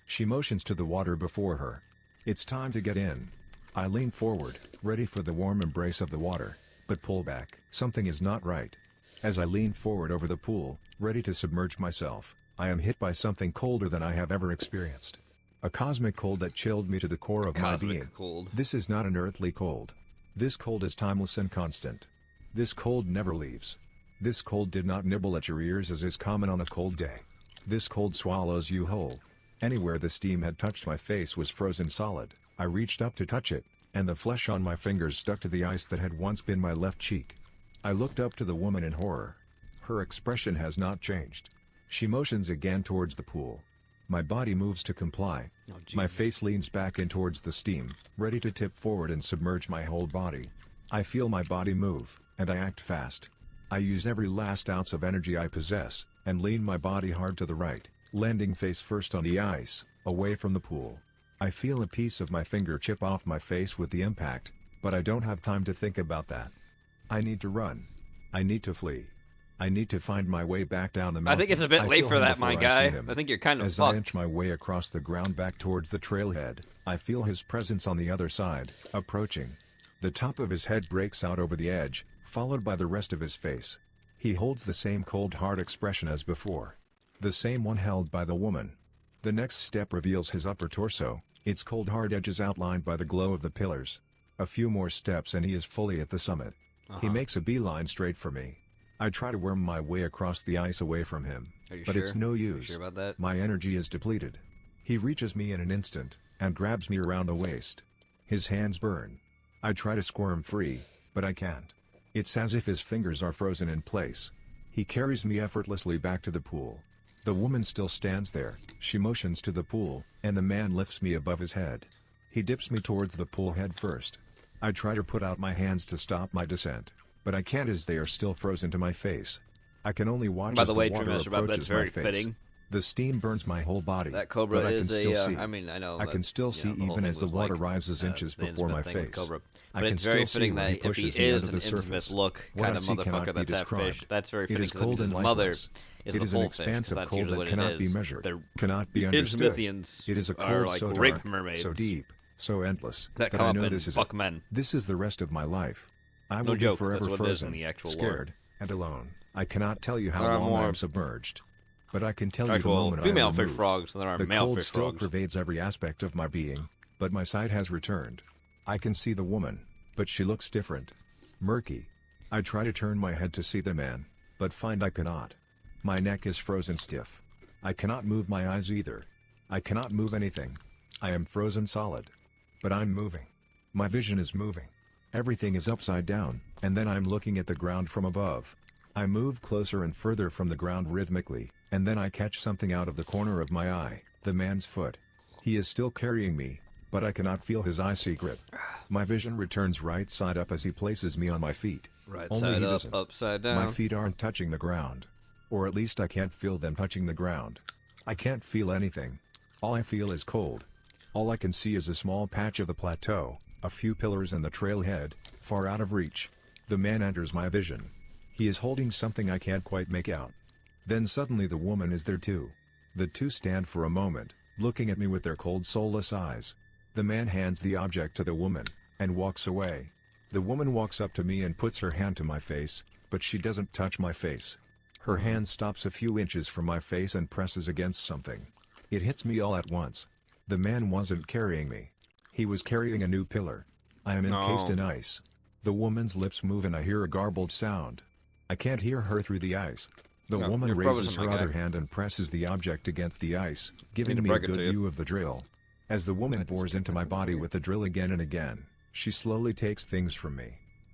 She motions to the water before her. It's time to get in. I lean forward, ready for the warm embrace of the water, but pull back. Something is not right. As I lean forward over the pool, ready to submerge myself, I am hit by something colder than I have ever experienced. A cosmic cold that chilled me to the core of my being. Cold. This is not an earthly cold. This cold is timeless and constant. This cold never leaves. This cold did not nibble at your ears as is common on a cold day. This cold swallows you whole. Anywhere the steam had touched my face was frozen solid. I reached up to touch it, and the flesh on my fingers stuck to the ice that had once been my left cheek. I looked up to the woman in horror. Her expression has not changed. She motions again towards the pool. My body moves to comply. My face leans back in towards the steam, ready to tip forward and submerge my whole body. I feel my body move, and I act fast. I use every last ounce of energy I possess, and lean my body hard to the right, landing face first on the ice, away from the pool. I feel a piece of my finger chip off my face with the impact, but I don't have time to think about that. I need to run. I need to flee. I need to find my way back down the mountain. I think it's a bit late for that, my guy. I think you're kind of fucked. As I inch my way across the ground back towards the trailhead, I feel his presence on the other side, approaching. The top of his head breaks out over the edge, followed by the rest of his face. He holds the same cold hard expression as before. The same one held by the woman. The next step reveals his upper torso, its cold hard edges outlined by the glow of the pillars. A few more steps and he is fully at the summit. He makes a beeline straight for me. I try to worm my way across the ice away from him, but it's no use. Sure about that? My energy is depleted. He reaches me in an instant, and grabs me around the waist. His hands burn. I try to squirm free, but I can't. It's as if his fingers are frozen in place. He carries me effortlessly back to the pool. The woman still stands there. She motions to the pool, and the man lifts me above his head. He dips me towards the pool head first. I try to put out my hands to stop my descent, but I can't as they are still frozen to my face. I can only watch as the water approaches my face. The steam burns my whole body, that cobra but I can is still see. I mean, I know. I can still see even as the water rises inches before my face. But it's very fitting that if he is an Innsmouth look kind of motherfucker, that's that fish. That's very fitting because his mother is the full fish. That's usually what it is. Be measured, cannot be understood. It is a cold are like so rape dark, mermaids. so deep, so endless, that I know and this is fuck men. This is the rest of my life. I will be forever frozen, scared, and alone. I cannot tell you how long I'm submerged. But I can tell you the moment female I fish frogs than there are the male cold fish still frogs. Pervades every aspect of my being, but my sight has returned. I can see the woman, but she looks different. Murky. I try to turn my head to see the man, but find I cannot. My neck is frozen stiff. I cannot move my eyes either. I cannot move anything. I am frozen solid. But I'm moving. My vision is moving. Everything is upside down, and then I'm looking at the ground from above. I move closer and further from the ground rhythmically, and then I catch something out of the corner of my eye, the man's foot. He is still carrying me, but I cannot feel his icy grip. My vision returns right side up as he places me on my feet. Right Only side he up, doesn't. upside down. My feet aren't touching the ground. Or at least I can't feel them touching the ground. I can't feel anything. All I feel is cold. All I can see is a small patch of the plateau, a few pillars and the trailhead, far out of reach. The man enters my vision. He is holding something I can't quite make out. Then suddenly the woman is there too. The two stand for a moment, looking at me with their cold soulless eyes. The man hands the object to the woman, and walks away. The woman walks up to me and puts her hand to my face, but she doesn't touch my face. Her hand stops a few inches from my face and presses against something. It hits me all at once. The man wasn't carrying me. He was carrying a new pillar. I am encased in ice. The woman's lips move and I hear a garbled sound. I can't hear her through the ice. The woman raises her other hand and presses the object against the ice, giving me a good view of the drill. As the woman bores into my body with the drill again and again, she slowly takes things from me.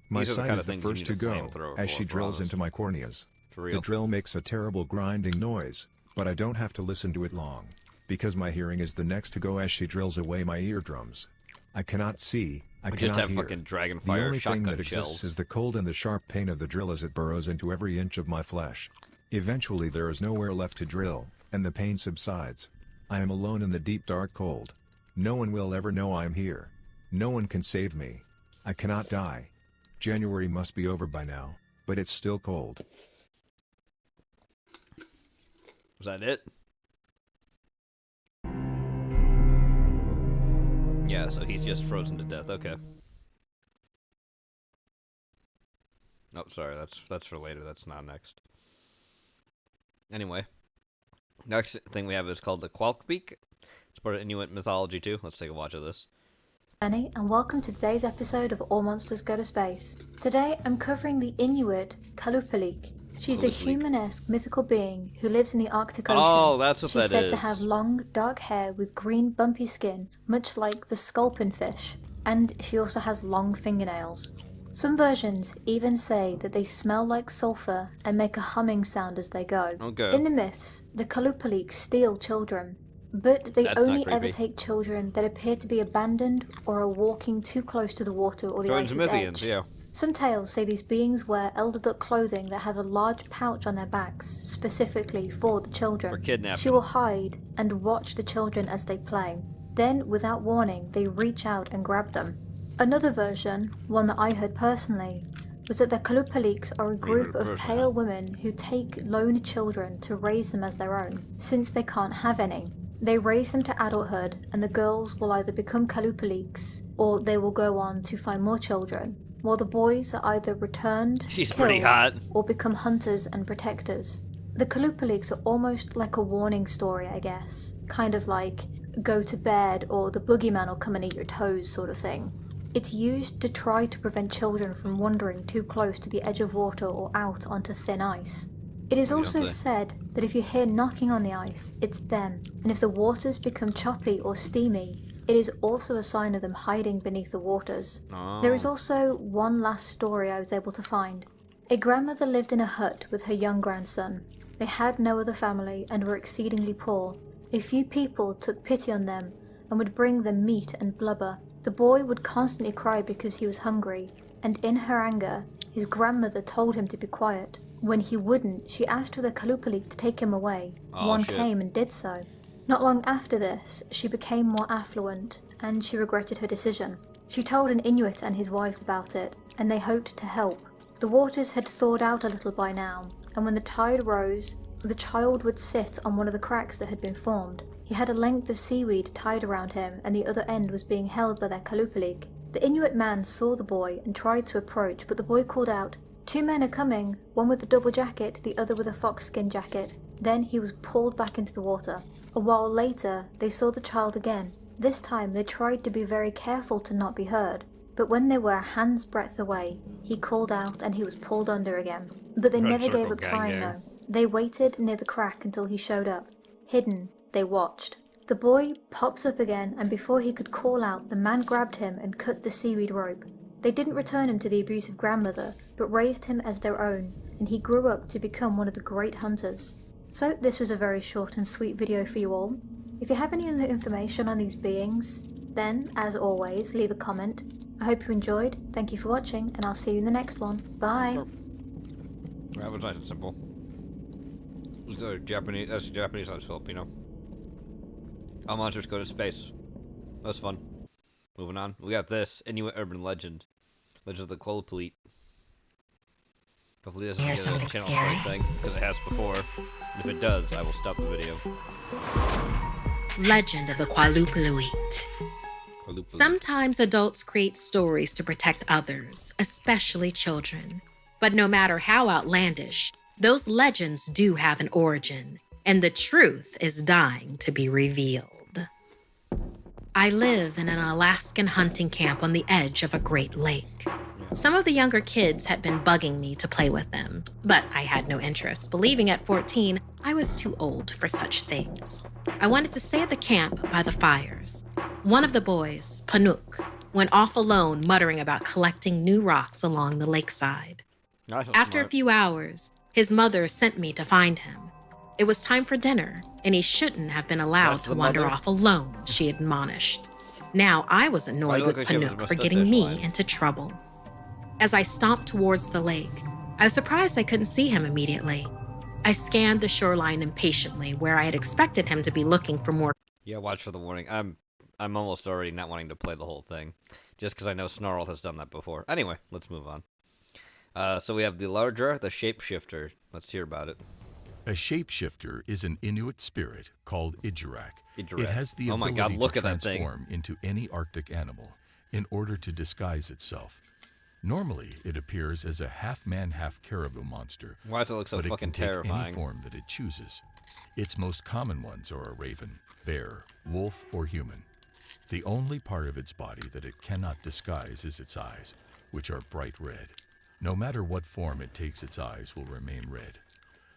My sight is the first to go, as she drills into my corneas. The drill makes a terrible grinding noise, but I don't have to listen to it long, because my hearing is the next to go as she drills away my eardrums. I cannot see, I cannot just have hear. fucking dragon The fire only thing shotgun that exists shells. is the cold and the sharp pain of the drill as it burrows into every inch of my flesh. Eventually there is nowhere left to drill, and the pain subsides. I am alone in the deep dark cold. No one will ever know I am here. No one can save me. I cannot die. January must be over by now, but it's still cold. Was that it? Yeah, so he's just frozen to death. Okay. Oh, sorry. That's for later. That's not next. Anyway, next thing we have is called the Qalupalik. It's part of Inuit mythology too. Let's take a watch of this. Annie, and welcome to today's episode of All Monsters Go to Space. Today I'm covering the Inuit Qalupalik. She's a human-esque mythical being who lives in the Arctic Ocean. Oh, that's what that is. She's said to have long, dark hair with green, bumpy skin, much like the sculpin fish, and she also has long fingernails. Some versions even say that they smell like sulfur and make a humming sound as they go. Okay. In the myths, the Qalupalik steal children, but they only ever take children that appear to be abandoned or are walking too close to the water or the ice's edge. Yeah. Some tales say these beings wear elder duck clothing that have a large pouch on their backs, specifically for the children. For kidnapping. She will hide and watch the children as they play. Then, without warning, they reach out and grab them. Another version, one that I heard personally, was that the Qalupaliks are a group of pale women who take lone children to raise them as their own, since they can't have any. They raise them to adulthood, and the girls will either become Qalupaliks, or they will go on to find more children, while the boys are either returned, killed, or become hunters and protectors. The Qallupiliks are almost like a warning story, I guess. Kind of like, go to bed, or the boogeyman will come and eat your toes sort of thing. It's used to try to prevent children from wandering too close to the edge of water or out onto thin ice. It is also said that if you hear knocking on the ice, it's them, and if the waters become choppy or steamy, it is also a sign of them hiding beneath the waters. Oh. There is also one last story I was able to find. A grandmother lived in a hut with her young grandson. They had no other family and were exceedingly poor. A few people took pity on them and would bring them meat and blubber. The boy would constantly cry because he was hungry, and in her anger, his grandmother told him to be quiet. When he wouldn't, she asked for the Qallupalik to take him away. One came and did so. Not long after this, she became more affluent, and she regretted her decision. She told an Inuit and his wife about it, and they hoped to help. The waters had thawed out a little by now, and when the tide rose, the child would sit on one of the cracks that had been formed. He had a length of seaweed tied around him, and the other end was being held by their Qallupalik. The Inuit man saw the boy and tried to approach, but the boy called out, "Two men are coming, one with a double jacket, the other with a foxskin jacket." Then he was pulled back into the water. A while later, they saw the child again. This time they tried to be very careful to not be heard, but when they were a hand's breadth away, he called out and he was pulled under again. But they never gave up trying though. They waited near the crack until he showed up. Hidden, they watched. The boy pops up again, and before he could call out, the man grabbed him and cut the seaweed rope. They didn't return him to the abusive grandmother, but raised him as their own, and he grew up to become one of the great hunters. So this was a very short and sweet video for you all. If you have any other information on these beings, then, as always, leave a comment. I hope you enjoyed, thank you for watching, and I'll see you in the next one. Bye! That was nice and simple. That's Japanese, that's Filipino. All monsters go to space. That was fun. Moving on, we got this, Inuit urban legend. Legend of the Qallupilluit. Hopefully this doesn't get a channel strike thing, because it has before. And if it does, I will stop the video. Legend of the Qallupilluit. Sometimes adults create stories to protect others, especially children. But no matter how outlandish, those legends do have an origin, and the truth is dying to be revealed. I live in an Alaskan hunting camp on the edge of a Great Lake. Some of the younger kids had been bugging me to play with them, but I had no interest, believing at 14 I was too old for such things. I wanted to stay at the camp by the fires. One of the boys, Panuk, went off alone, muttering about collecting new rocks along the lakeside. After a few hours, his mother sent me to find him. It was time for dinner, and he shouldn't have been allowed to wander off alone, she admonished. Now I was annoyed with Panook for getting me into trouble. As I stomped towards the lake, I was surprised I couldn't see him immediately. I scanned the shoreline impatiently, where I had expected him to be looking for more. Yeah, watch for the warning. I'm almost already not wanting to play the whole thing, just because I know Snarl has done that before. Anyway, let's move on. So we have the larger, the shapeshifter. Let's hear about it. A shapeshifter is an Inuit spirit called Ijiraq. Ijiraq. It has the ability to transform into any Arctic animal in order to disguise itself. Normally, it appears as a half-man, half-caribou monster. Why does it look so fucking terrifying? But it can take any form that it chooses. Its most common ones are a raven, bear, wolf, or human. The only part of its body that it cannot disguise is its eyes, which are bright red. No matter what form it takes, its eyes will remain red.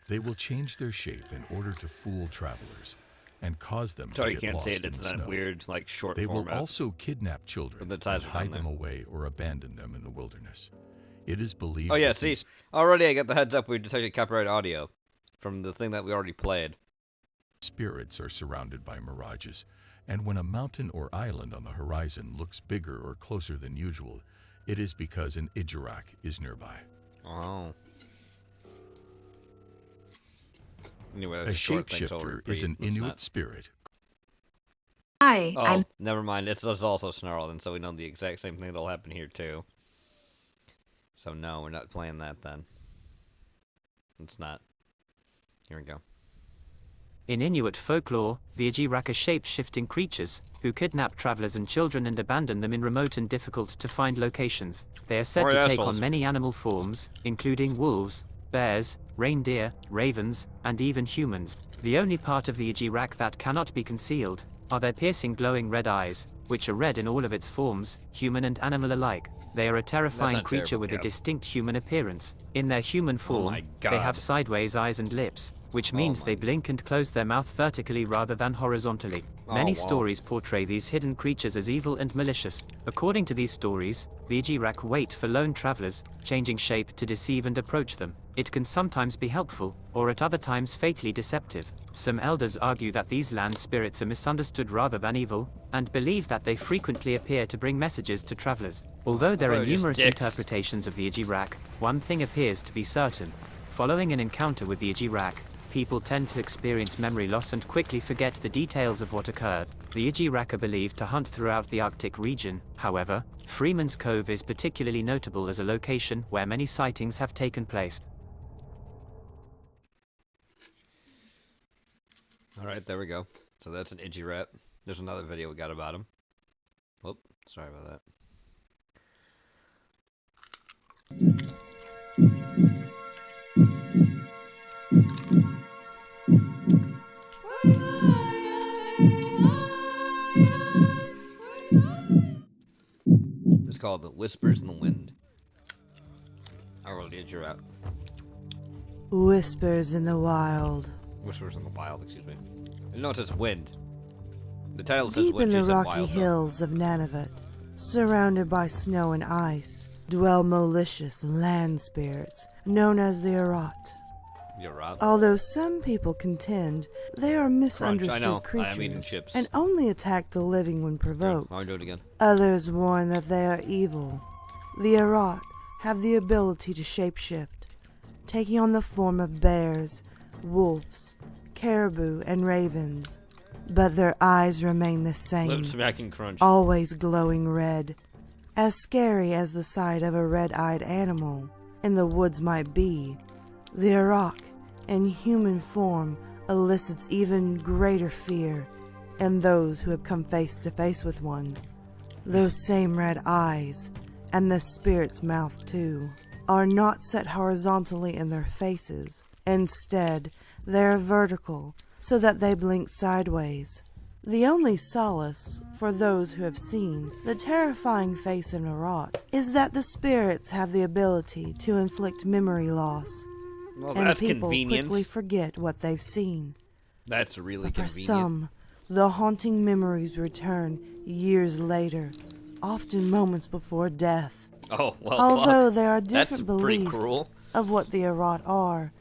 They will change their shape in order to fool travelers and cause them to get lost in the snow. That weird, like, short They format. will also kidnap children and hide them away or abandon them in the wilderness. It is believed. Oh yeah, see, already I got the heads up. We detected copyright audio from the thing that we already played. Spirits are surrounded by mirages, and when a mountain or island on the horizon looks bigger or closer than usual, it is because an Ijiraq is nearby. Oh. Anyway, a shapeshifter is an Inuit spirit. Hi, oh, never mind. It's also Snarl, and so we know the exact same thing that'll happen here too. So no, we're not playing that then. It's not. Here we go. In Inuit folklore, the Ijiraq are shape-shifting creatures who kidnap travelers and children and abandon them in remote and difficult-to-find locations. They are said to take on many animal forms, including wolves, bears, reindeer, ravens, and even humans. The only part of the Ijiraq that cannot be concealed are their piercing glowing red eyes, which are red in all of its forms, human and animal alike. They are a terrifying creature with a distinct human appearance. In their human form, they have sideways eyes and lips, which means they blink and close their mouth vertically rather than horizontally. Many stories portray these hidden creatures as evil and malicious. According to these stories, the Ijiraq wait for lone travelers, changing shape to deceive and approach them. It can sometimes be helpful, or at other times fatally deceptive. Some elders argue that these land spirits are misunderstood rather than evil, and believe that they frequently appear to bring messages to travelers. Although there are numerous interpretations of the Ijiraq, one thing appears to be certain. Following an encounter with the Ijiraq, people tend to experience memory loss and quickly forget the details of what occurred. The Ijiraq are believed to hunt throughout the Arctic region. However, Freeman's Cove is particularly notable as a location where many sightings have taken place. Alright, there we go. So that's an Ijiraq. There's another video we got about him. Whoop, sorry about that. It's called The Whispers in the Wind. I wrote the Ijiraq. Whispers in the Wild. Whispers in the Wild, excuse me. No, it says wind. The title says deep wind. In the rocky hills of Nunavut, surrounded by snow and ice, dwell malicious land spirits known as the Ijiraq. Although some people contend they are misunderstood creatures and only attack the living when provoked, I'll do it again. Others warn that they are evil. The Ijiraq have the ability to shapeshift, taking on the form of bears, wolves, caribou, and ravens. But their eyes remain the same, Lip-smacking crunch. Always glowing red. As scary as the sight of a red-eyed animal in the woods might be, the Ijiraq in human form elicits even greater fear in those who have come face to face with one. Those same red eyes, and the spirit's mouth too, are not set horizontally in their faces. Instead, they are vertical, so that they blink sideways. The only solace for those who have seen the terrifying face in Ijiraq is that the spirits have the ability to inflict memory loss. Well, and people quickly forget what they've seen. That's really convenient. For some, the haunting memories return years later, often moments before death. Oh, well, although there are different beliefs of what the Ijiraq are,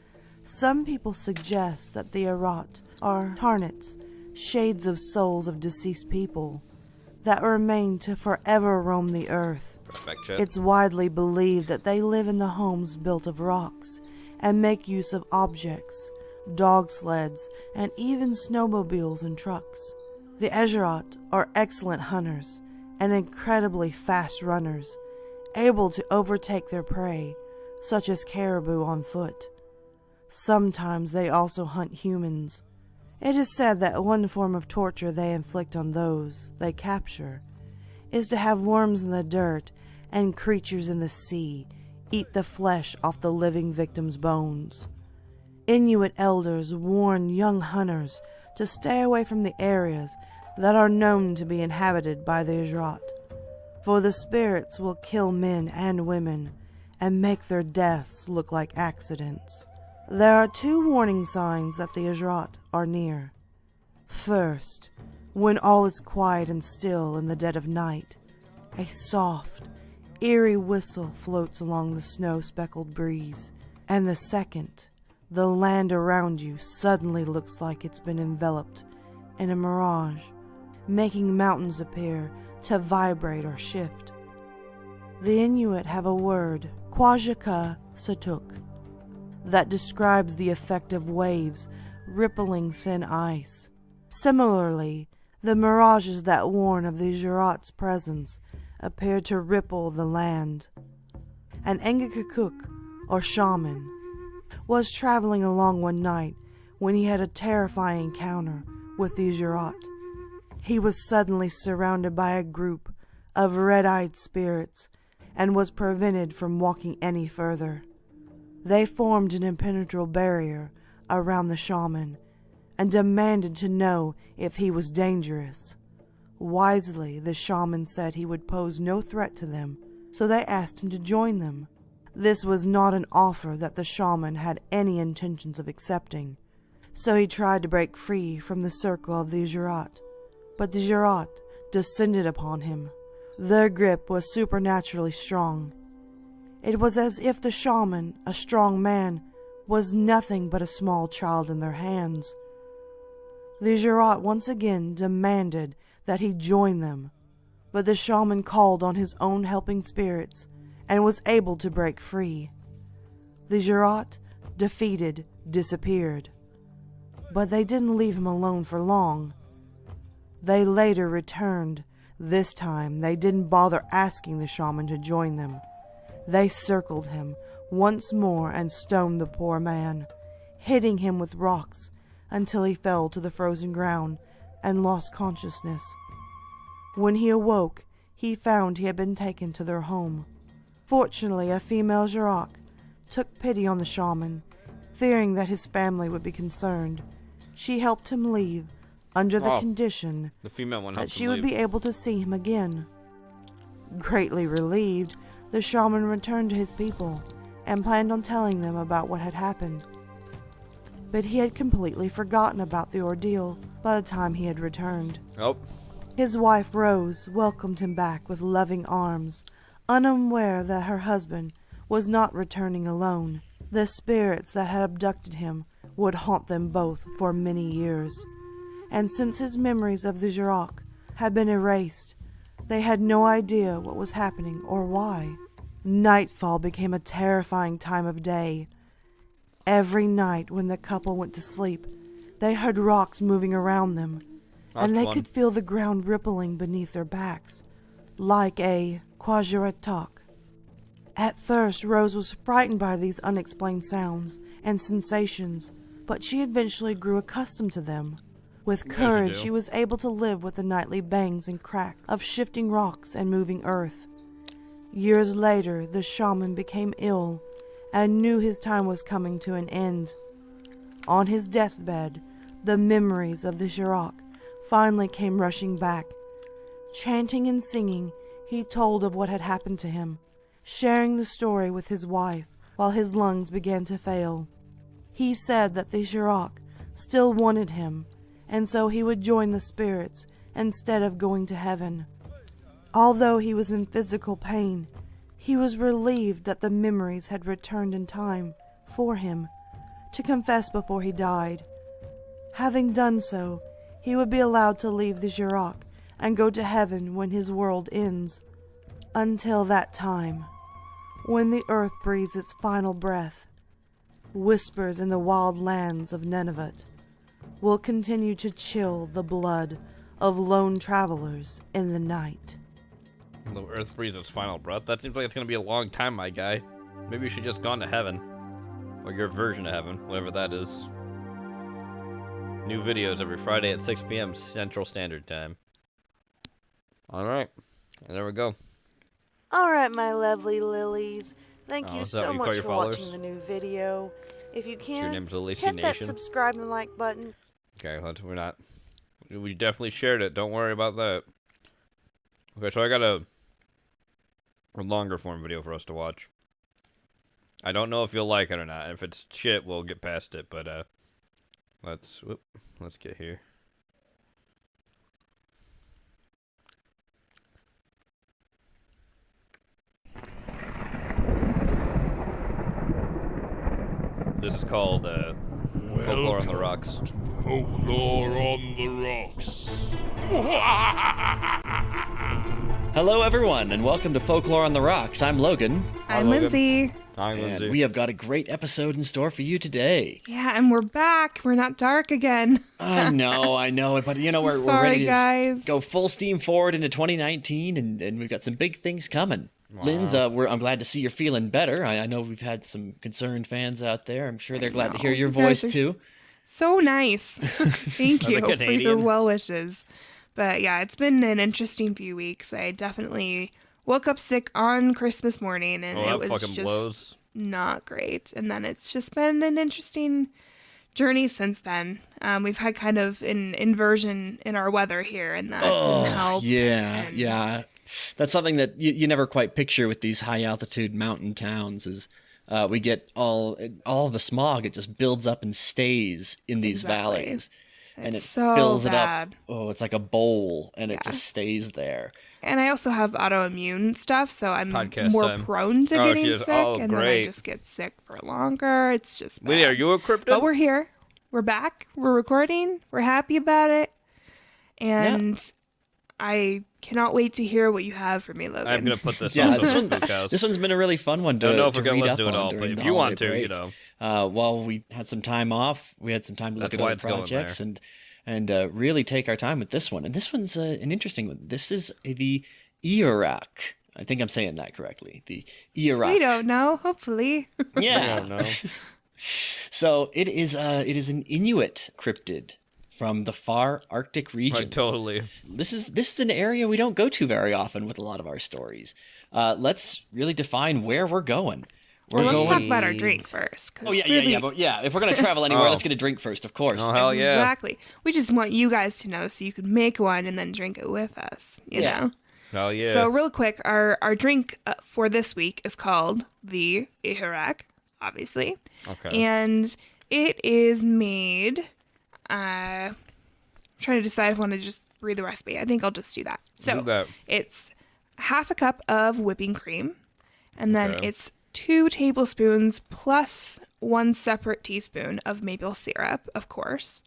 Some people suggest that the Ijiraq are tarnets, shades of souls of deceased people, that remain to forever roam the earth. It's widely believed that they live in the homes built of rocks, and make use of objects, dog sleds, and even snowmobiles and trucks. The Ijiraq are excellent hunters and incredibly fast runners, able to overtake their prey, such as caribou, on foot. Sometimes they also hunt humans. It is said that one form of torture they inflict on those they capture is to have worms in the dirt and creatures in the sea eat the flesh off the living victim's bones. Inuit elders warn young hunters to stay away from the areas that are known to be inhabited by the Ijiraq, for the spirits will kill men and women and make their deaths look like accidents. There are 2 warning signs that the Ijiraq are near. First, when all is quiet and still in the dead of night, a soft, eerie whistle floats along the snow-speckled breeze. And the second, the land around you suddenly looks like it's been enveloped in a mirage, making mountains appear to vibrate or shift. The Inuit have a word, Ikuutayuq, that describes the effect of waves rippling thin ice. Similarly, the mirages that warn of the Ijiraq's presence appear to ripple the land. An Ikuutayuq, or shaman, was traveling along one night when he had a terrifying encounter with the Ijiraq. He was suddenly surrounded by a group of red-eyed spirits and was prevented from walking any further. They formed an impenetrable barrier around the shaman and demanded to know if he was dangerous. Wisely, the shaman said he would pose no threat to them, so they asked him to join them. This was not an offer that the shaman had any intentions of accepting, so he tried to break free from the circle of the Ijiraq, but the Ijiraq descended upon him. Their grip was supernaturally strong. It was as if the shaman, a strong man, was nothing but a small child in their hands. The Ijiraq once again demanded that he join them, but the shaman called on his own helping spirits and was able to break free. The Ijiraq, defeated, disappeared. But they didn't leave him alone for long. They later returned. This time they didn't bother asking the shaman to join them. They circled him once more and stoned the poor man, hitting him with rocks until he fell to the frozen ground and lost consciousness. When he awoke, he found he had been taken to their home. Fortunately, a female Ijiraq took pity on the shaman, fearing that his family would be concerned. She helped him leave under the condition that she would be able to see him again. Greatly relieved, the shaman returned to his people and planned on telling them about what had happened. But he had completely forgotten about the ordeal by the time he had returned. His wife Rose welcomed him back with loving arms, unaware that her husband was not returning alone. The spirits that had abducted him would haunt them both for many years. And since his memories of the Ijiraq had been erased, they had no idea what was happening or why. Nightfall became a terrifying time of day. Every night when the couple went to sleep, they heard rocks moving around them, and they could feel the ground rippling beneath their backs, like a Ikuutayuq. At first, Rose was frightened by these unexplained sounds and sensations, but she eventually grew accustomed to them. With courage, she was able to live with the nightly bangs and cracks of shifting rocks and moving earth. Years later, the shaman became ill and knew his time was coming to an end. On his deathbed, the memories of the Ijiraq finally came rushing back. Chanting and singing, he told of what had happened to him, sharing the story with his wife while his lungs began to fail. He said that the Ijiraq still wanted him, and so he would join the spirits instead of going to heaven. Although he was in physical pain, he was relieved that the memories had returned in time for him to confess before he died. Having done so, he would be allowed to leave the Ijiraq and go to heaven when his world ends. Until that time, when the earth breathes its final breath, whispers in the wild lands of Nunavut will continue to chill the blood of lone travelers in the night. The earth breathes its final breath? That seems like it's gonna be a long time, my guy. Maybe you should just gone to heaven. Or your version of heaven, whatever that is. New videos every Friday at 6 p.m. Central Standard Time. Alright. There we go. Alright, my lovely lilies. Thank you is that so what you call much your for followers? watching the new video. If you Your can, name's Alicia hit that Nation. subscribe and like button. Okay, we're not. We definitely shared it. Don't worry about that. Okay, so I got a longer form video for us to watch. I don't know if you'll like it or not. If it's shit, we'll get past it. But let's get here. This is called Folklore on the Rocks. Folklore on the Rocks. Hello, everyone, and welcome to Folklore on the Rocks. I'm Logan. I'm Lindsay. I'm Lindsay. And we have got a great episode in store for you today. Yeah, and we're back. We're not dark again. I know, but you know, we're ready to go full steam forward into 2019, and we've got some big things coming. Wow. Linz, I'm glad to see you're feeling better. I know we've had some concerned fans out there. I'm sure they're glad to hear your voice, too. So nice. Thank you for your well wishes. But yeah, it's been an interesting few weeks. I definitely woke up sick on Christmas morning, and it was just not great. And then it's just been an interesting journey since then. We've had kind of an inversion in our weather here, and that didn't help. Yeah. That's something that you never quite picture with these high altitude mountain towns is we get all the smog. It just builds up and stays in these valleys. And it fills it up. Oh, it's like a bowl, and it just stays there. And I also have autoimmune stuff, so I'm more prone to getting sick, and then I just get sick for longer. It's just bad. Wait, are you a cryptid? But we're here. We're back. We're recording. We're happy about it. And I cannot wait to hear what you have for me, Logan. I'm going to put this on this one's been a really fun one to, I don't know if we're going to do it all, but if you want to, you know. Well, we had some time off. We had some time to look at other projects and really take our time with this one. And this one's an interesting one. This is the Ijiraq. I think I'm saying that correctly. The Ijiraq. We don't know, hopefully. Yeah. I don't know. So it is an Inuit cryptid from the far Arctic regions. Right, totally. This is an area we don't go to very often with a lot of our stories. Let's really define where we're going. Let's talk about our drink first. Oh, yeah. But if we're going to travel anywhere, let's get a drink first, of course. Oh, hell yeah. Exactly. We just want you guys to know so you can make one and then drink it with us, you know? Oh, yeah. So real quick, our drink for this week is called the Ijiraq, obviously. Okay. And it is made... I'm trying to decide if I want to just read the recipe. I think I'll just do that. So it's half a cup of whipping cream, and then it's 2 tablespoons plus 1 separate teaspoon of maple syrup, of course.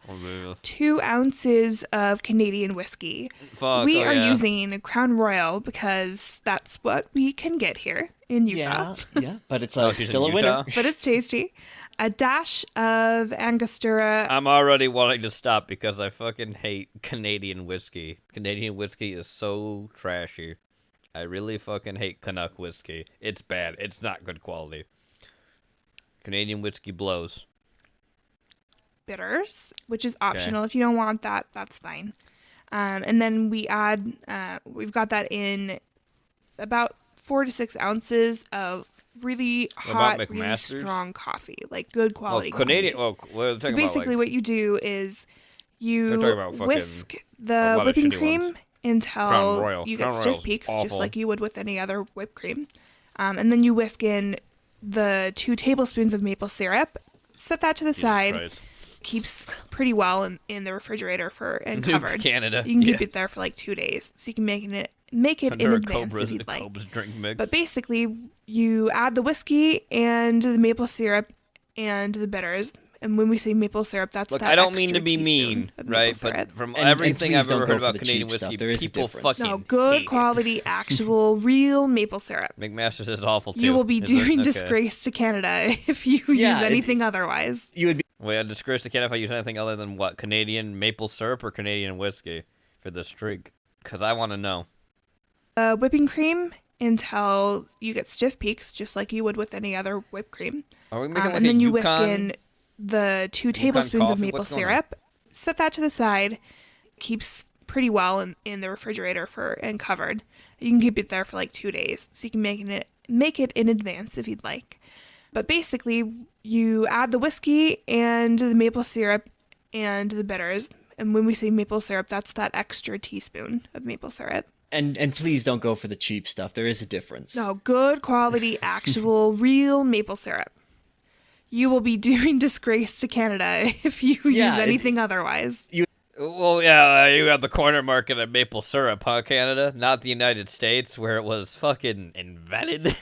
2 ounces of Canadian whiskey. We are using Crown Royal because that's what we can get here in Utah. Yeah, but it's still a winner. But it's tasty. A dash of Angostura. I'm already wanting to stop because I fucking hate Canadian whiskey. Canadian whiskey is so trashy. I really fucking hate Canuck whiskey. It's bad. It's not good quality. Canadian whiskey blows. Bitters, which is optional. If you don't want that, that's fine. And then we add, we've got that in about 4 to 6 ounces of really hot, really strong coffee, like good quality Canadian. Coffee. So basically what you do is you whisk the whipping cream until you get stiff peaks, just like you would with any other whipped cream. And then you whisk in the 2 tablespoons of maple syrup, set that to the side, keeps pretty well in the refrigerator and covered. Canada. You can keep it there for like 2 days, so you can make it in advance if you'd like. Drink mix. But basically, you add the whiskey and the maple syrup and the bitters, And when we say maple syrup, that's Look, that I don't mean to be extra mean, teaspoon of right? maple syrup. But from everything I've ever heard about Canadian whiskey, people fucking no, good hate quality, actual, real maple syrup. McMaster's is awful too. You will be doing Okay. disgrace to Canada if you use anything otherwise. You would be. Wait, a disgrace to Canada if I use anything other than what? Canadian maple syrup or Canadian whiskey for this drink? Because I want to know. Whipping cream until you get stiff peaks, just like you would with any other whipped cream. Are we making like and then you Yukon? whisk in the 2 tablespoons of coffee? maple What's going on? syrup. Set that to the side. Keeps pretty well in the refrigerator and covered. You can keep it there for like 2 days, so you can make it in advance if you'd like. But basically, you add the whiskey and the maple syrup and the bitters. And when we say maple syrup, that's that extra teaspoon of maple syrup. And please don't go for the cheap stuff. There is a difference. No, good quality, actual, real maple syrup. You will be doing disgrace to Canada if you use anything otherwise. Well, yeah, you have the corner market of maple syrup, huh, Canada? Not the United States, where it was fucking invented.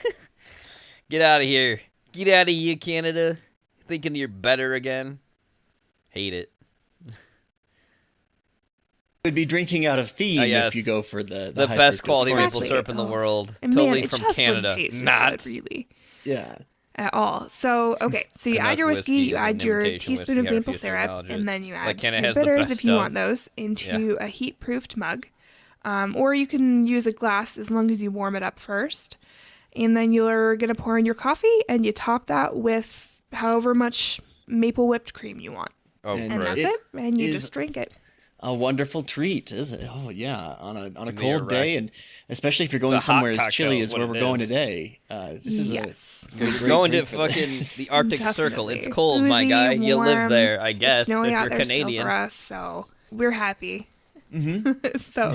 Get out of here. Get out of here, Canada. Thinking you're better again. Hate it. You would be drinking out of theme if you go for the best quality maple syrup in the world. And totally man, from it just Canada. taste Not good, really. Yeah. At all. So, okay. So you add your whiskey, you add your teaspoon of maple syrup, and then you add your bitters if you want those into a heat-proofed mug. Or you can use a glass as long as you warm it up first. And then you're going to pour in your coffee, and you top that with however much maple whipped cream you want. Oh, and that's it. And you just drink it. A wonderful treat, isn't it? Oh yeah, on a cold Iraq. day, and especially if you're going somewhere as chilly as where we're going today. This is a great going to drink for fucking this. the Arctic Definitely. Circle. It's cold, my Boozy, guy. You live warm. there, I guess. It's snowing If out you're there Canadian. still for us, so we're happy. Mm-hmm. So,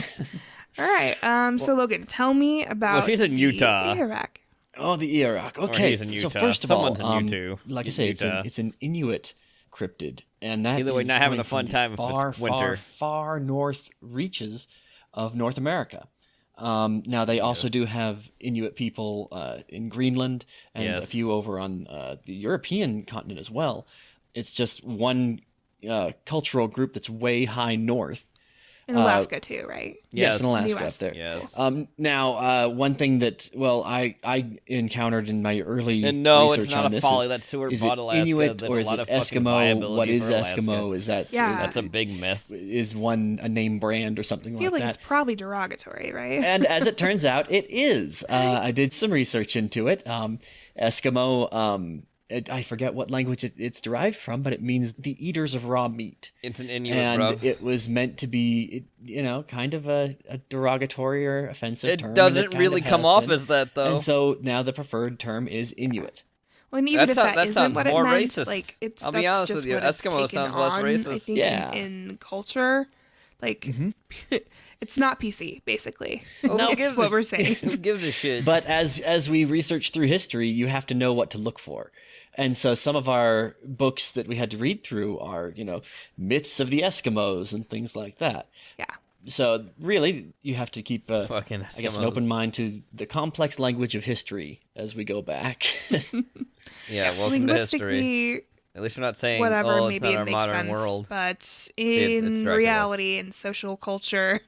all right. So Logan, tell me about. Well, she's in Utah. The Ijiraq. Oh, the Ijiraq. Or Okay, he's in so Utah. first of Someone's all, in Utah. like I say, Utah. it's an Inuit cryptid, and that Either way, is not having coming a fun from time if far, it's winter. far north reaches of North America. Now they also do have Inuit people in Greenland and a few over on the European continent as well. It's just one cultural group that's way high north. In Alaska too, right? Yes, in Alaska US. up there. Yes. Now, one thing that I encountered in my early And no, research it's not on a this folly. That's Seward is bought it Alaska. Inuit There's or a is lot it of fucking Eskimo? viability What is for Alaska. Eskimo? Is that That's a big myth. Is one a name brand or something I feel like that? it's probably derogatory, right? And as it turns out, it is. I did some research into it. Eskimo. I forget what language it's derived from, but it means the eaters of raw meat. It's an Inuit, and bro. it was meant to be, kind of a derogatory or offensive term. It doesn't really come off as that, though. And so now the preferred term is Inuit. Well, and even if that isn't sounds what it more meant, racist. like it's I'll that's be honest just with you. what it's Eskimo taken sounds less on, racist. I think in culture, like it's not PC, basically. That's what we're saying. Who gives a shit? But as we research through history, you have to know what to look for. And so some of our books that we had to read through are, myths of the Eskimos and things like that. Yeah. So really, you have to keep, I guess, an Eskimos. open mind to the complex language of history as we go back. Yeah, welcome to history. Linguistically, At least we're not saying, whatever, oh, it's maybe not our it makes modern sense, world. but it's in Dracula. reality and social culture,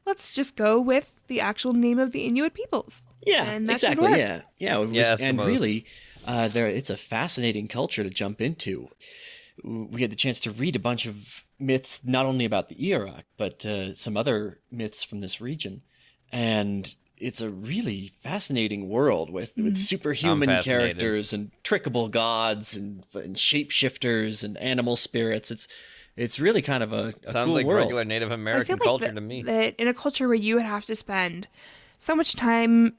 let's just go with the actual name of the Inuit peoples. Yeah, and that should exactly. work. Yeah, and Eskimos. really, it's a fascinating culture to jump into. We had the chance to read a bunch of myths, not only about the Ijiraq, but some other myths from this region, and it's a really fascinating world with superhuman characters and trickable gods and shapeshifters and animal spirits. It's really kind of a Sounds cool like world. regular Native American I feel culture like to me. that in a culture where you would have to spend so much time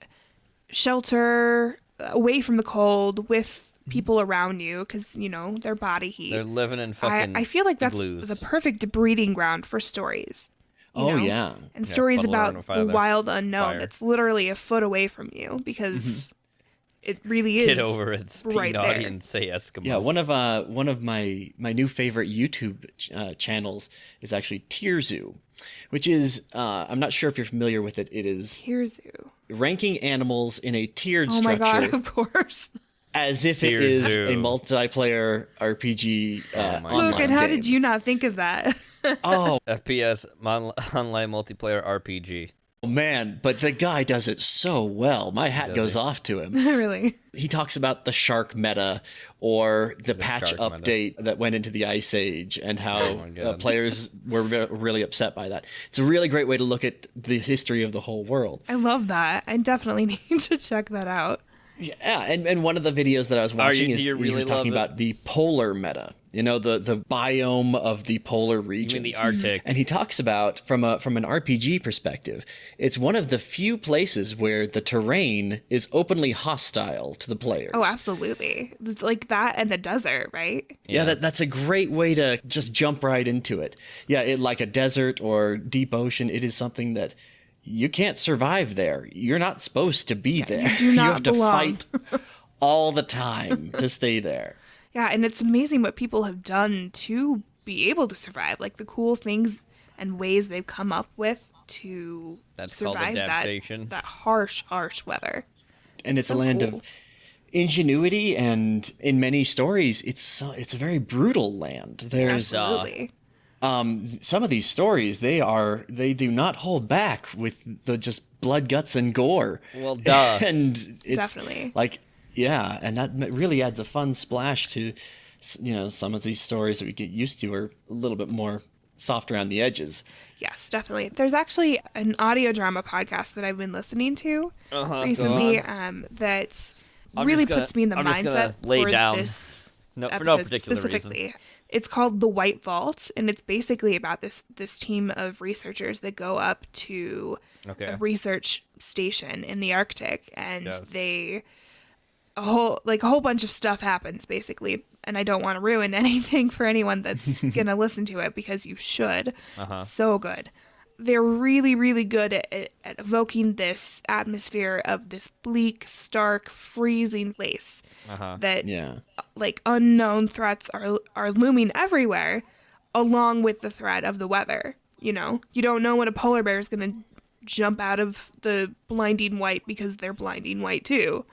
shelter away from the cold with people around you because their body heat. They're living in fucking I feel like that's igloos. the perfect breeding ground for stories. you know? Yeah. And stories puddle around about a the fire there. wild unknown Fire. that's literally a foot away from you because it really is Get over it, right Peanut, there. and say Eskimo. Yeah, one of my new favorite YouTube channels is actually Tearzoo, which is I'm not sure if you're familiar with it. It is Tearzoo. ranking animals in a tiered Oh my structure. god, of course. As if it is a multiplayer RPG online Look, and how did you not think of that? FPS online multiplayer RPG. Oh, man, but the guy does it so well. My hat goes off to him. Really? He talks about the shark meta or the patch update that went into the Ice Age and how players were really upset by that. It's a really great way to look at the history of the whole world. I love that. I definitely need to check that out. Yeah, and one of the videos that I was watching he was talking about the polar meta. You know, the biome of the polar regions. You mean the Arctic. And he talks about, from an RPG perspective, it's one of the few places where the terrain is openly hostile to the players. Oh, absolutely. It's like that and the desert, right? Yeah, that's a great way to just jump right into it. Yeah, like a desert or deep ocean, it is something that you can't survive there. You're not supposed to be there. You do not You have belong. to fight all the time to stay there. Yeah, and it's amazing what people have done to be able to survive. Like the cool things and ways they've come up with to survive that harsh weather. And it's so a land of ingenuity, and in many stories, it's a very brutal land. There's Absolutely. Some of these stories, they do not hold back with the just blood, guts, and gore. Well, duh. And it's Definitely. like, yeah, and that really adds a fun splash to, some of these stories that we get used to are a little bit more soft around the edges. Yes, definitely. There's actually an audio drama podcast that I've been listening to recently that really puts me in the mindset for this episode specifically. Reason. It's called The White Vault, and it's basically about this team of researchers that go up to a research station in the Arctic, and a whole bunch of stuff happens basically, and I don't want to ruin anything for anyone that's gonna listen to it, because you should. So good. They're really, really good at evoking this atmosphere of this bleak, stark, freezing place that like unknown threats are looming everywhere, along with the threat of the weather. You don't know when a polar bear is gonna jump out of the blinding white, because they're blinding white too.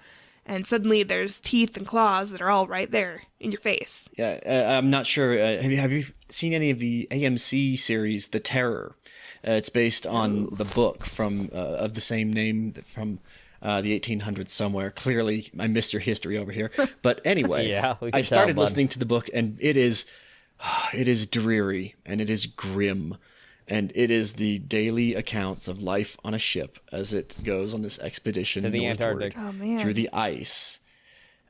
And suddenly there's teeth and claws that are all right there in your face. Yeah, I'm not sure. Have you seen any of the AMC series, The Terror? It's based on the book of the same name from the 1800s somewhere. Clearly, I missed your history over here. But anyway, I started listening to the book, and it is dreary, and it is grim. And it is the daily accounts of life on a ship as it goes on this expedition to the northward Antarctic. Through the ice.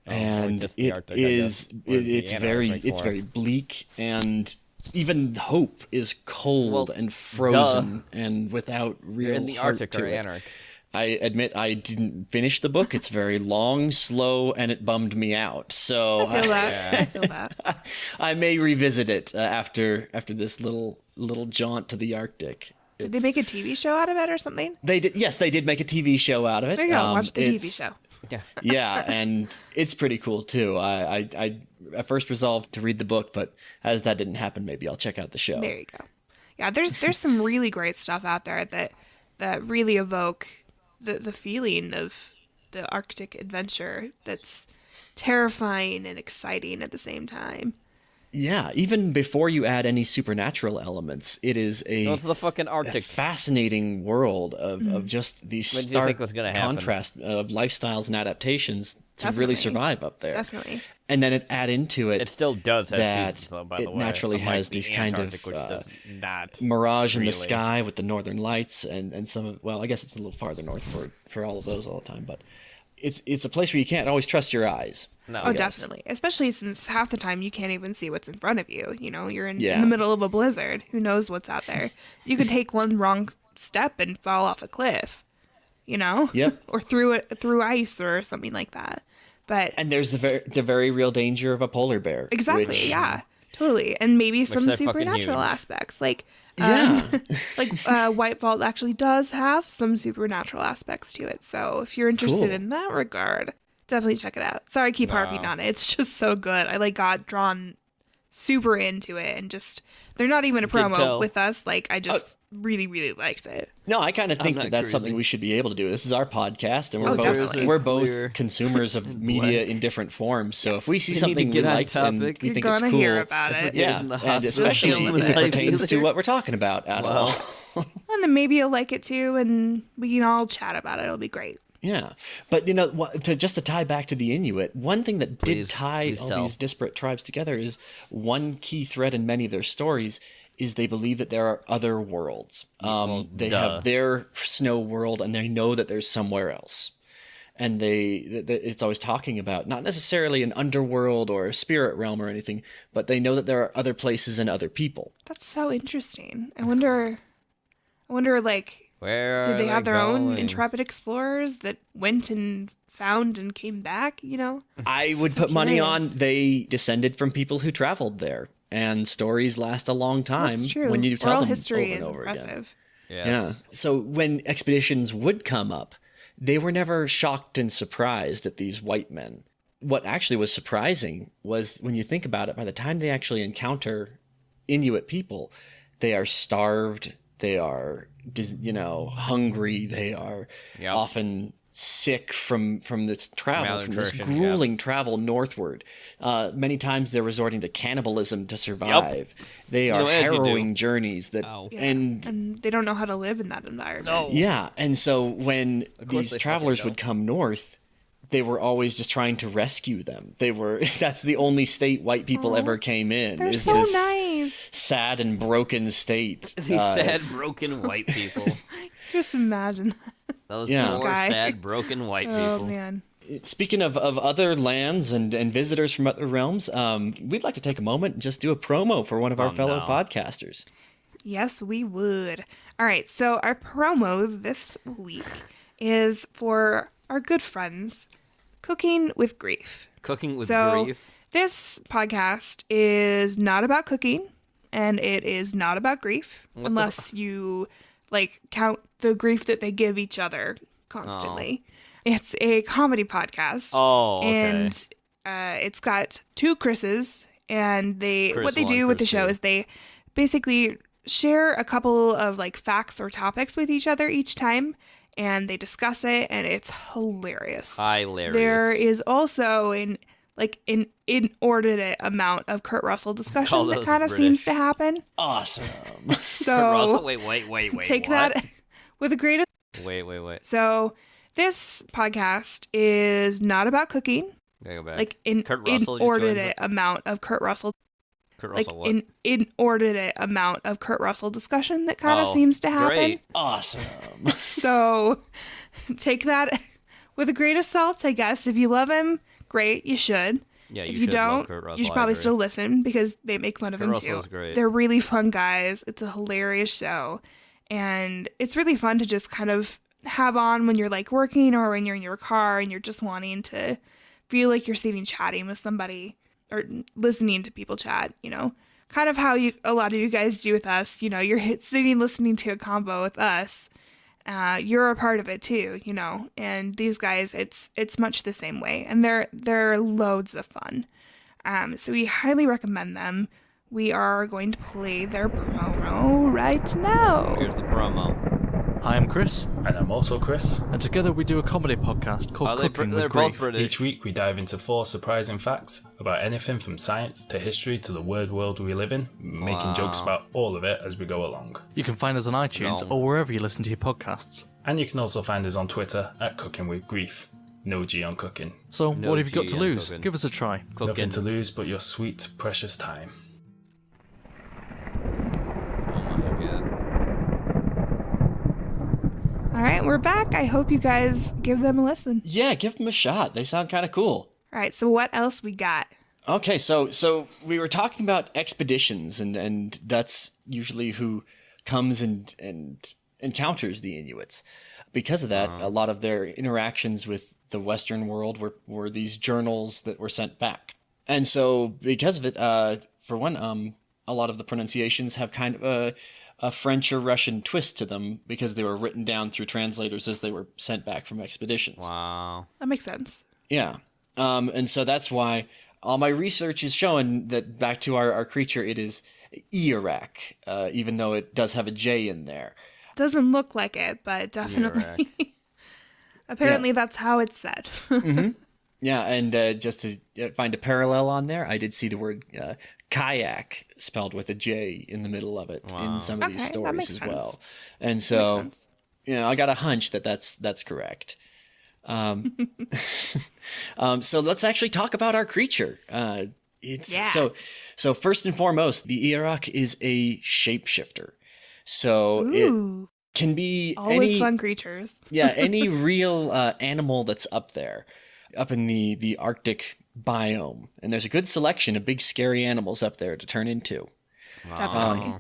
And it's very bleak, and even hope is cold and frozen and without real in the heart Arctic to or it. Antarctic. I admit I didn't finish the book. It's very long, slow, and it bummed me out. So I feel that. I may revisit it after this little jaunt to the Arctic. Did they make a TV show out of it or something? They did. Yes, they did make a TV show out of it. There you go. Watch the TV show. Yeah, and it's pretty cool too. I at first resolved to read the book, but as that didn't happen, maybe I'll check out the show. There you go. Yeah, there's some really great stuff out there that really evoke the feeling of the Arctic adventure that's terrifying and exciting at the same time. Yeah, even before you add any supernatural elements, it is a fascinating world of just the stark contrast of lifestyles and adaptations to really survive up there. Definitely. And then add into it. It still does have seasons, though, by the way. It naturally has these kind of mirage in the sky with the northern lights and some of, well, I guess it's a little farther north for all of those all the time, but it's a place where you can't always trust your eyes. No, definitely. Especially since half the time you can't even see what's in front of you. You're in the middle of a blizzard. Who knows what's out there? You could take one wrong step and fall off a cliff, Yep. or through ice or something like that. And there's the very real danger of a polar bear. Exactly, yeah. Totally. And maybe some supernatural aspects. Like White Vault actually does have some supernatural aspects to it. So if you're interested in that regard, definitely check it out. Sorry I keep harping on it. It's just so good. I got drawn super into it, and just they're not even a promo with us. Like, I just really, really liked it. No, I kind of think that that's something we should be able to do. This is our podcast, and we're both consumers of media in different forms. So if we see something we like and we think it's cool, hear about it. Yeah, and especially if it pertains to what we're talking about at all. And then maybe you'll like it too, and we can all chat about it. It'll be great. Yeah, but to tie back to the Inuit, one thing that did tie all these disparate tribes together is one key thread in many of their stories is they believe that there are other worlds. They have their snow world, and they know that there's somewhere else. And it's always talking about not necessarily an underworld or a spirit realm or anything, but they know that there are other places and other people. That's so interesting. I wonder, like, did they have their own intrepid explorers that went and found and came back, you know? I would put money on they descended from people who traveled there. And stories last a long time. That's true. When you tell Oral them history over and is over impressive. again. Yeah. So when expeditions would come up, they were never shocked and surprised at these white men. What actually was surprising was when you think about it, by the time they actually encounter Inuit people, they are starved, they are, hungry, they are often sick from this travel, from this grueling travel northward. Many times they're resorting to cannibalism to survive. They are harrowing journeys and they don't know how to live in that environment. No. Yeah, and so when these travelers would come north, they were always just trying to rescue them. That's the only state white people ever came in. They're so nice. Sad and broken state. These sad, broken white people. Just imagine those poor, sad, broken white people. Oh, man. Speaking of other lands and visitors from other realms, we'd like to take a moment and just do a promo for one of our fellow podcasters. Yes, we would. All right, so our promo this week is for our good friends, Cooking with Grief. Cooking with Grief? This podcast is not about cooking, and it is not about grief, unless you count the grief that they give each other constantly. It's a comedy podcast. Oh, okay. And it's got two Chris's, and what they do with the show is they basically share a couple of facts or topics with each other each time, and they discuss it, and it's hilarious. Hilarious. There is also an inordinate amount of Kurt Russell discussion that kind of seems to happen. Awesome. So Kurt Russell? Wait. Take that with a grain of... Wait. So this podcast is not about cooking. Okay, go back. An inordinate amount of Kurt Russell. An inordinate amount of Kurt Russell discussion that kind of seems to happen. Great. Awesome. So take that with a grain of salt, I guess. If you love him, great, you should. Yeah, if you don't, you should probably still listen because they make fun of him too. Great. They're really fun guys. It's a hilarious show. And it's really fun to just kind of have on when you're working or when you're in your car and you're just wanting to feel like you're sitting chatting with somebody or listening to people chat, kind of how a lot of you guys do with us. You're sitting listening to a combo with us. You're a part of it too, and these guys, it's much the same way, and they're loads of fun. So we highly recommend them. We are going to play their promo right now. Here's the promo. Hi, I'm Chris. And I'm also Chris. And together we do a comedy podcast called Cooking with Grief. Each week we dive into 4 surprising facts about anything from science to history to the weird world we live in, making jokes about all of it as we go along. You can find us on iTunes or wherever you listen to your podcasts. And you can also find us on Twitter at Cooking with Grief. No G on cooking. So what have you got to lose? Give us a try. Nothing to lose but your sweet, precious time. All right, we're back. I hope you guys give them a listen. Yeah, give them a shot. They sound kind of cool. All right, so what else we got? Okay, so we were talking about expeditions, and that's usually who comes and encounters the Inuits. Because of that, a lot of their interactions with the Western world were these journals that were sent back. And so because of it, for one, a lot of the pronunciations have kind of a French or Russian twist to them because they were written down through translators as they were sent back from expeditions. Wow. That makes sense. Yeah. And so that's why all my research is showing that back to our creature, it is Ijiraq, even though it does have a J in there. Doesn't look like it, but definitely. Apparently, that's how it's said. Mm-hmm. Yeah, and just to find a parallel on there, I did see the word kayak spelled with a J in the middle of it in some of these stories as well. And so, I got a hunch that that's correct. So let's actually talk about our creature. So first and foremost, the Ijiraq is a shapeshifter. So it can be always fun creatures. Any real animal that's up there, up in the Arctic biome. And there's a good selection of big scary animals up there to turn into. Definitely.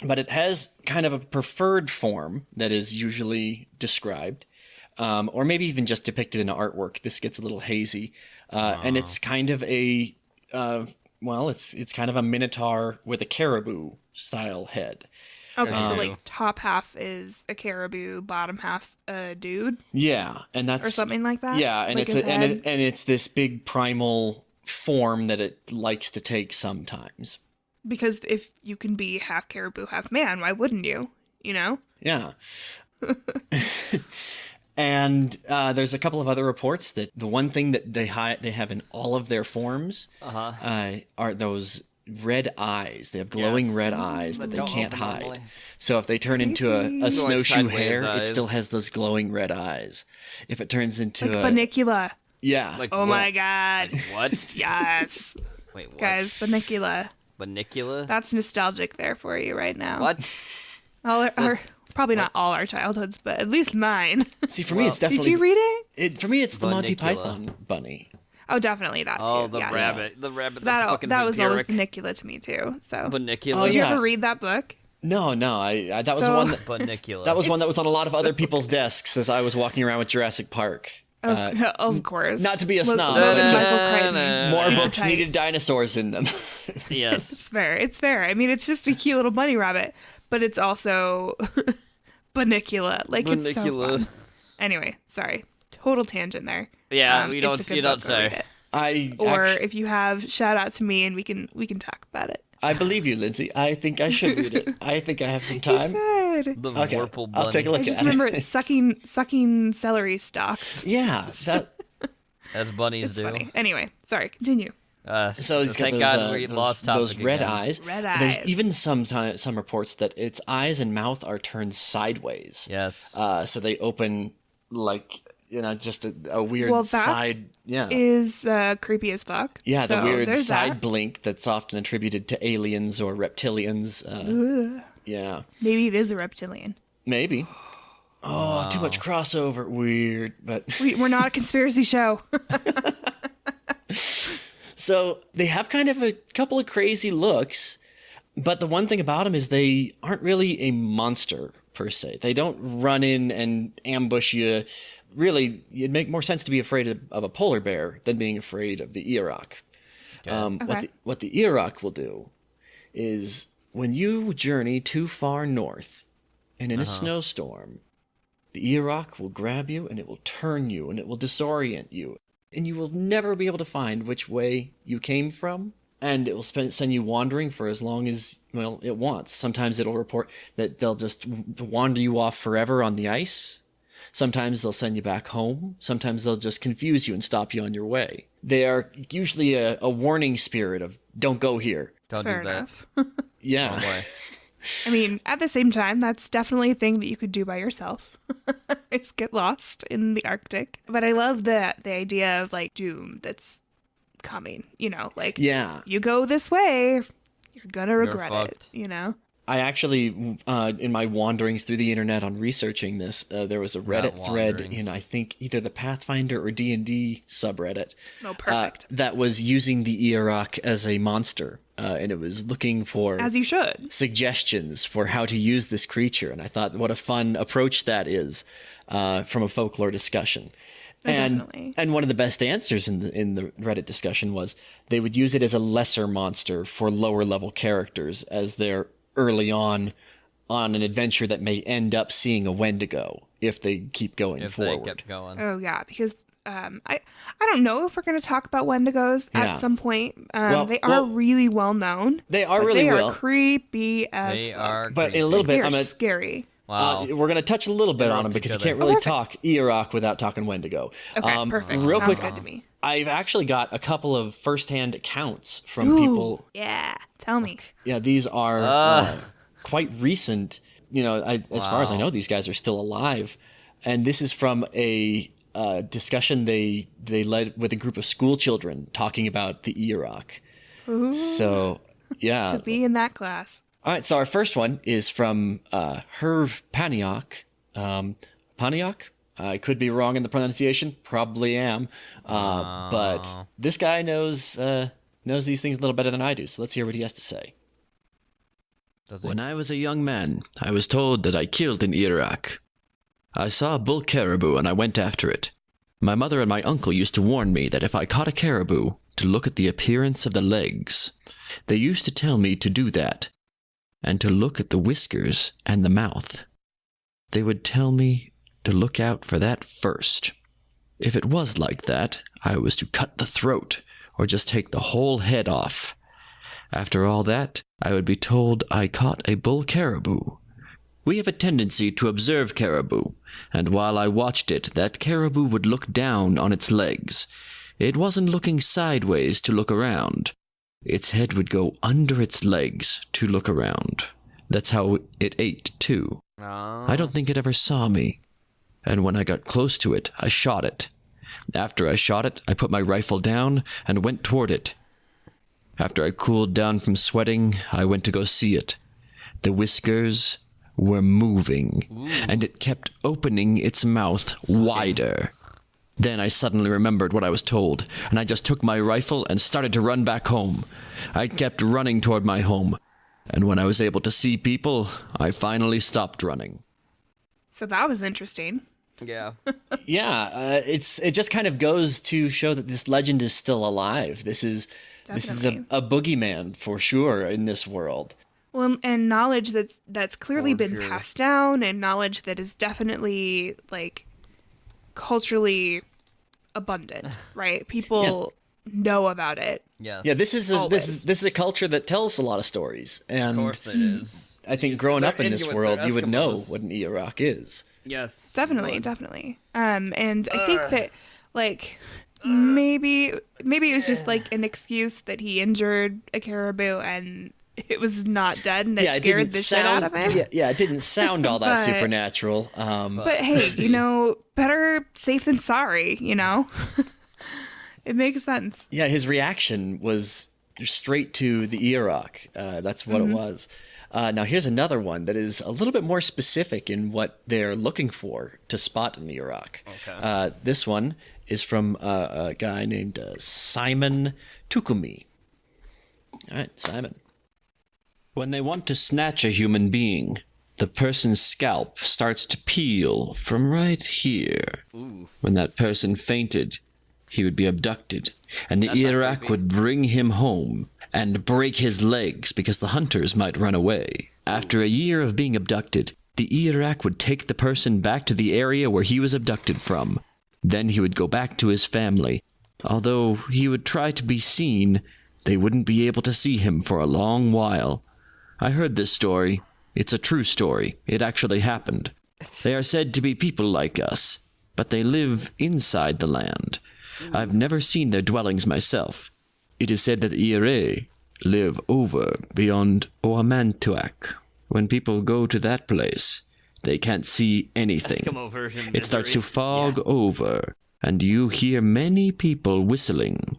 But it has kind of a preferred form that is usually described. Or maybe even just depicted in artwork. This gets a little hazy. And it's kind of a, it's kind of a minotaur with a caribou style head. Okay, so like top half is a caribou, bottom half's a dude? Yeah, and that's... Or something like that? Yeah, and like it's this big primal form that it likes to take sometimes. Because if you can be half caribou, half man, why wouldn't you? You know? Yeah. And there's a couple of other reports that the one thing that they have in all of their forms are those red eyes. They have glowing red eyes that they can't hide. Normally. So if they turn into a snowshoe hare, it still has those glowing red eyes. If it turns into like Bunnicula. Yeah. Like oh my god. Like what? Yes. Wait, what? Guys, Bunnicula. Bunnicula? That's nostalgic there for you right now. What? Probably not all our childhoods, but at least mine. See, for me, it's definitely... Did you read it? For me, it's the Monty Python bunny. Oh, definitely that too. Oh, the rabbit. The rabbit that's fucking that was always vampiric. Bunnicula to me too. So Bunnicula. Did you ever read that book? No. That was one that Bunnicula. That was one that was on a lot of other people's desks as I was walking around with Jurassic Park. Of course. Not to be a snob, but just more books needed dinosaurs in them. Yes. It's fair. I mean, it's just a cute little bunny rabbit, but it's also Bunnicula. Like it's so fun. Anyway, sorry. Total tangent there. Yeah, you don't say. If you have, shout out to me and we can talk about it. I believe you, Lindsay. I think I should read it. I think I have some time. You should. The Vorpal bunny. I'll take a look at it. I just remember it's sucking celery stalks. Yeah, as bunnies do. Funny. Anyway, sorry. Continue. So he's got those red eyes. Red eyes. There's even some reports that its eyes and mouth are turned sideways. Yes. So they open like just a weird side. Yeah. Is creepy as fuck. Yeah, the weird side that. blink that's often attributed to aliens or reptilians. Yeah. Maybe it is a reptilian. Maybe. Oh, too much crossover. Weird, but we're not a conspiracy show. So they have kind of a couple of crazy looks, but the one thing about them is they aren't really a monster per se. They don't run in and ambush you. Really, it'd make more sense to be afraid of a polar bear than being afraid of the Ijiraq. Okay. What the Ijiraq will do is when you journey too far north and in a snowstorm, the Ijiraq will grab you and it will turn you and it will disorient you. And you will never be able to find which way you came from. And it will send you wandering for as long as, it wants. Sometimes it'll report that they'll just wander you off forever on the ice. Sometimes they'll send you back home. Sometimes they'll just confuse you and stop you on your way. They are usually a warning spirit of, don't go here. Don't Fair do that. enough. Yeah. Oh, I mean, at the same time, that's definitely a thing that you could do by yourself. Is get lost in the Arctic. But I love the idea of like doom that's coming, like you go this way, you're gonna regret it, I actually, in my wanderings through the internet on researching this, there was a Reddit thread in, I think, either the Pathfinder or D&D subreddit. Oh, perfect. That was using the Ijiraq as a monster, and it was looking for as you should suggestions for how to use this creature. And I thought, what a fun approach that is from a folklore discussion. Definitely. And one of the best answers in the Reddit discussion was they would use it as a lesser monster for lower level characters as they're early on an adventure that may end up seeing a Wendigo if they keep going forward. They kept going. Oh yeah, because I don't know if we're going to talk about Wendigos at some point. They are really well known. They are really They well. are creepy as fuck. But in a little bit, they are scary. Wow. We're going to touch a little bit on them because you can't really talk Ijiraq without talking Wendigo. Okay, perfect. Real Sounds quick, good to me. I've actually got a couple of first-hand accounts from people. Yeah, tell me. Yeah, these are quite recent. You know, as far as I know, these guys are still alive. And this is from a discussion they led with a group of school children talking about the Ijiraq. Ooh. So, yeah. To be in that class. All right, so our first one is from Herv Paniak. Paniak? I could be wrong in the pronunciation. Probably am. But this guy knows these things a little better than I do. So let's hear what he has to say. When I was a young man, I was told that I killed an Ijiraq. I saw a bull caribou and I went after it. My mother and my uncle used to warn me that if I caught a caribou, to look at the appearance of the legs. They used to tell me to do that, and to look at the whiskers and the mouth. They would tell me to look out for that first. If it was like that, I was to cut the throat, or just take the whole head off. After all that, I would be told I caught a bull caribou. We have a tendency to observe caribou, and while I watched it, that caribou would look down on its legs. It wasn't looking sideways to look around. Its head would go under its legs to look around. That's how it ate, too. I don't think it ever saw me. And when I got close to it, I shot it. After I shot it, I put my rifle down and went toward it. After I cooled down from sweating, I went to go see it. The whiskers were moving, and it kept opening its mouth wider. Then I suddenly remembered what I was told, and I just took my rifle and started to run back home. I kept running toward my home, and when I was able to see people, I finally stopped running. So that was interesting. Yeah. Yeah, it just kind of goes to show that this legend is still alive. This is a boogeyman for sure in this world. Well, and knowledge that's clearly been passed down, and knowledge that is definitely like culturally abundant, right? People know about it. Yeah, this is a culture that tells a lot of stories, and of course it is. I think growing up in this world, you would know what an Ijiraq is. Yes, definitely. And I think that like maybe it was just like an excuse that he injured a caribou and it was not dead, and it scared the shit out of him. Yeah, it didn't sound all that supernatural. But hey, better safe than sorry, It makes sense. Yeah, his reaction was straight to the Ijiraq. That's what it was. Now, here's another one that is a little bit more specific in what they're looking for to spot an Ijiraq. Okay. This one is from a guy named Simon Tukumi. All right, Simon. When they want to snatch a human being, the person's scalp starts to peel from right here. Ooh. When that person fainted, he would be abducted, and the Ijiraq would bring him home and break his legs because the hunters might run away. After a year of being abducted, the Ijiraq would take the person back to the area where he was abducted from. Then he would go back to his family. Although he would try to be seen, they wouldn't be able to see him for a long while. I heard this story. It's a true story. It actually happened. They are said to be people like us, but they live inside the land. I've never seen their dwellings myself. It is said that the Ire live over beyond Oamantuak. When people go to that place, they can't see anything. It starts to fog over, and you hear many people whistling.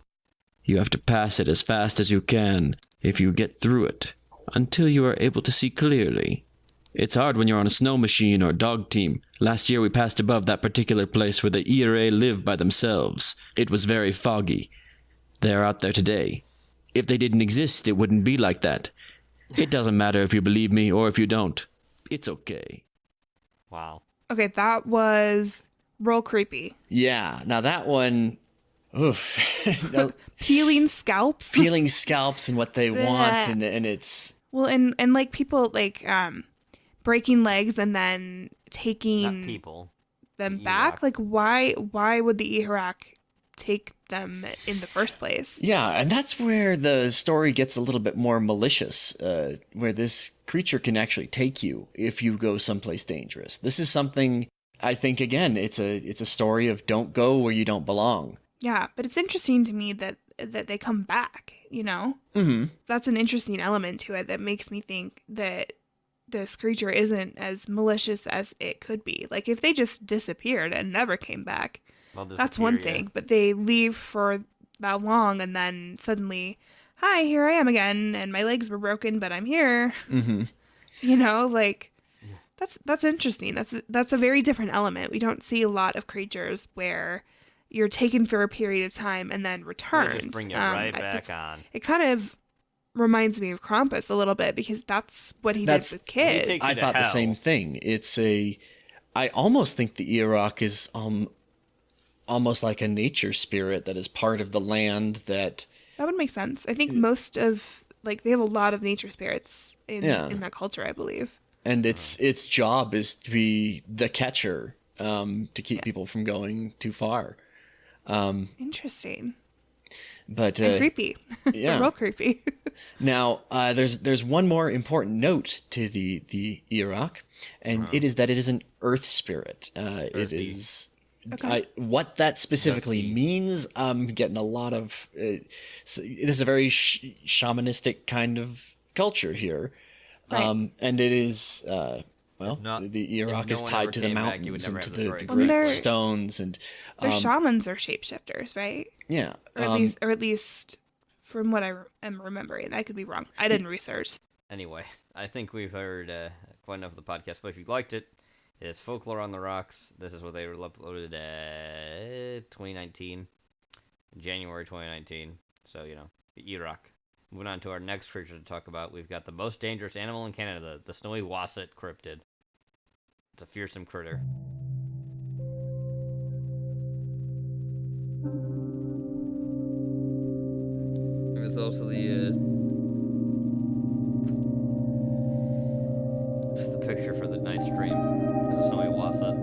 You have to pass it as fast as you can if you get through it, until you are able to see clearly. It's hard when you're on a snow machine or dog team. Last year we passed above that particular place where the Ire live by themselves. It was very foggy. They are out there today. If they didn't exist, it wouldn't be like that. It doesn't matter if you believe me or if you don't. It's okay. Wow. Okay, that was real creepy. Yeah, now that one... Oof. Peeling scalps? Peeling scalps and what they want, and it's... Well, and like people like breaking legs and then taking... Not people. them back? Like, why would the Ijiraq take them in the first place? Yeah, and that's where the story gets a little bit more malicious, where this creature can actually take you if you go someplace dangerous. This is something, I think, again, it's a story of don't go where you don't belong. Yeah, but it's interesting to me that they come back, you know? Mm-hmm. That's an interesting element to it that makes me think that this creature isn't as malicious as it could be. Like, if they just disappeared and never came back, that's one thing. But they leave for that long and then suddenly, hi, here I am again, and my legs were broken, but I'm here. Mm-hmm. You know, like, that's interesting. That's a very different element. We don't see a lot of creatures where you're taken for a period of time and then returned. Just bring it right back on. It kind of reminds me of Krampus a little bit, because that's what he did with kids. I thought the same thing. I almost think the Ijiraq is almost like a nature spirit that is part of the land that would make sense. I think most of, like, they have a lot of nature spirits in that culture, I believe. And its job is to be the catcher, to keep people from going too far. Interesting. But and creepy. Yeah. Real creepy. Now, there's one more important note to the Ijiraq, and it is that it is an earth spirit. It is. Okay. What that specifically means, I'm getting a lot of. It is a very shamanistic kind of culture here, right. And it is. The Ijiraq is tied to the mountains and to the great stones, and their shamans are shapeshifters, right? Yeah, or at least from what I am remembering. I could be wrong. I didn't research. Anyway, I think we've heard quite enough of the podcast. But if you liked it, it's Folklore on the Rocks. This is what they uploaded 2019, January 2019. So, you know, the Ijiraq. Moving on to our next creature to talk about, we've got the most dangerous animal in Canada, the snowy Wasset cryptid. It's a fearsome critter. There's also the picture for the night stream. There's a snowy Wasset.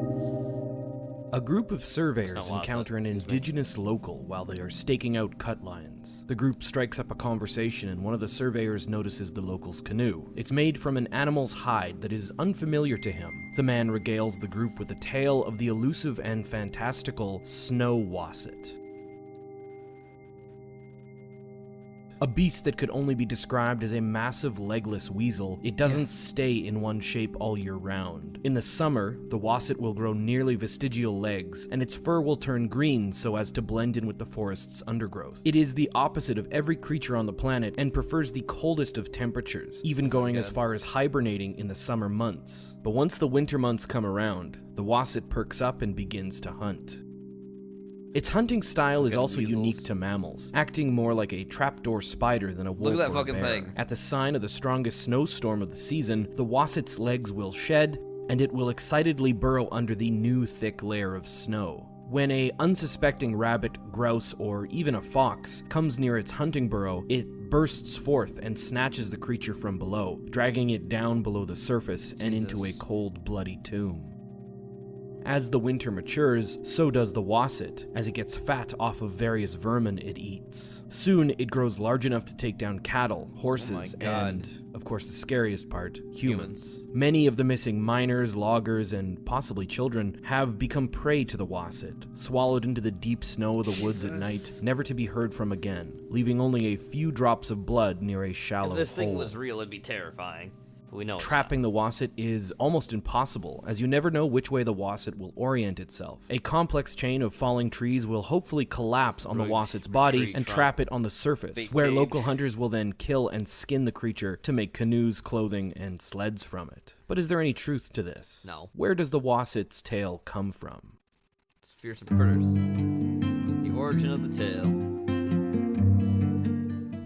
A group of surveyors encounter an indigenous local while they are staking out cut lines. The group strikes up a conversation and one of the surveyors notices the local's canoe. It's made from an animal's hide that is unfamiliar to him. The man regales the group with a tale of the elusive and fantastical snow Wasset. A beast that could only be described as a massive legless weasel, it doesn't stay in one shape all year round. In the summer, the Wasset will grow nearly vestigial legs, and its fur will turn green so as to blend in with the forest's undergrowth. It is the opposite of every creature on the planet and prefers the coldest of temperatures, even going as far as hibernating in the summer months. But once the winter months come around, the Wasset perks up and begins to hunt. Its hunting style is also unique to mammals, acting more like a trapdoor spider than a wolf or a bear. Thing. At the sign of the strongest snowstorm of the season, the Wasset's legs will shed, and it will excitedly burrow under the new thick layer of snow. When a unsuspecting rabbit, grouse, or even a fox comes near its hunting burrow, it bursts forth and snatches the creature from below, dragging it down below the surface and into a cold, bloody tomb. As the winter matures, so does the Wasset, as it gets fat off of various vermin it eats. Soon, it grows large enough to take down cattle, horses, and, of course the scariest part, humans. Many of the missing miners, loggers, and possibly children have become prey to the Wasset, swallowed into the deep snow of the woods at night, never to be heard from again, leaving only a few drops of blood near a shallow hole. If this thing was real, it'd be terrifying. We know trapping the Wasset is almost impossible, as you never know which way the Wasset will orient itself. A complex chain of falling trees will hopefully collapse on the Wasset's body and trap it on the surface, where local hunters will then kill and skin the creature to make canoes, clothing, and sleds from it. But is there any truth to this? No. Where does the Wasset's tail come from? It's fearsome critters. The origin of the tale.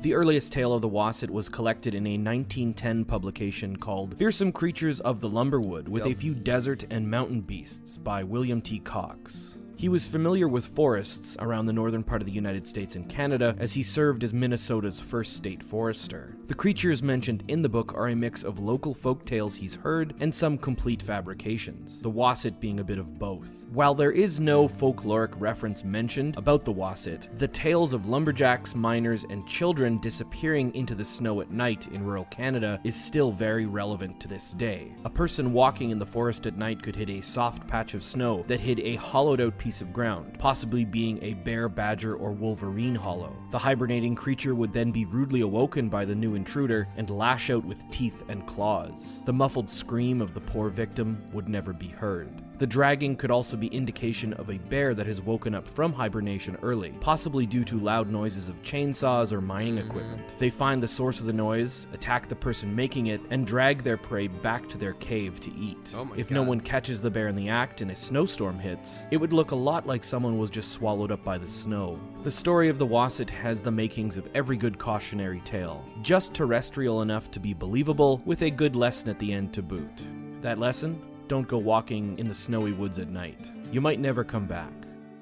The earliest tale of the Wasset was collected in a 1910 publication called Fearsome Creatures of the Lumberwood with a Few Desert and Mountain Beasts by William T. Cox. He was familiar with forests around the northern part of the United States and Canada, as he served as Minnesota's first state forester. The creatures mentioned in the book are a mix of local folk tales he's heard and some complete fabrications, the Wasset being a bit of both. While there is no folkloric reference mentioned about the Wasset, the tales of lumberjacks, miners, and children disappearing into the snow at night in rural Canada is still very relevant to this day. A person walking in the forest at night could hit a soft patch of snow that hid a hollowed-out piece of ground, possibly being a bear, badger, or wolverine hollow. The hibernating creature would then be rudely awoken by the new intruder and lash out with teeth and claws. The muffled scream of the poor victim would never be heard. The dragging could also be indication of a bear that has woken up from hibernation early, possibly due to loud noises of chainsaws or mining equipment. They find the source of the noise, attack the person making it, and drag their prey back to their cave to eat. If no one catches the bear in the act and a snowstorm hits, it would look a lot like someone was just swallowed up by the snow. The story of the Wasset has the makings of every good cautionary tale, just terrestrial enough to be believable, with a good lesson at the end to boot. That lesson? Don't go walking in the snowy woods at night. You might never come back.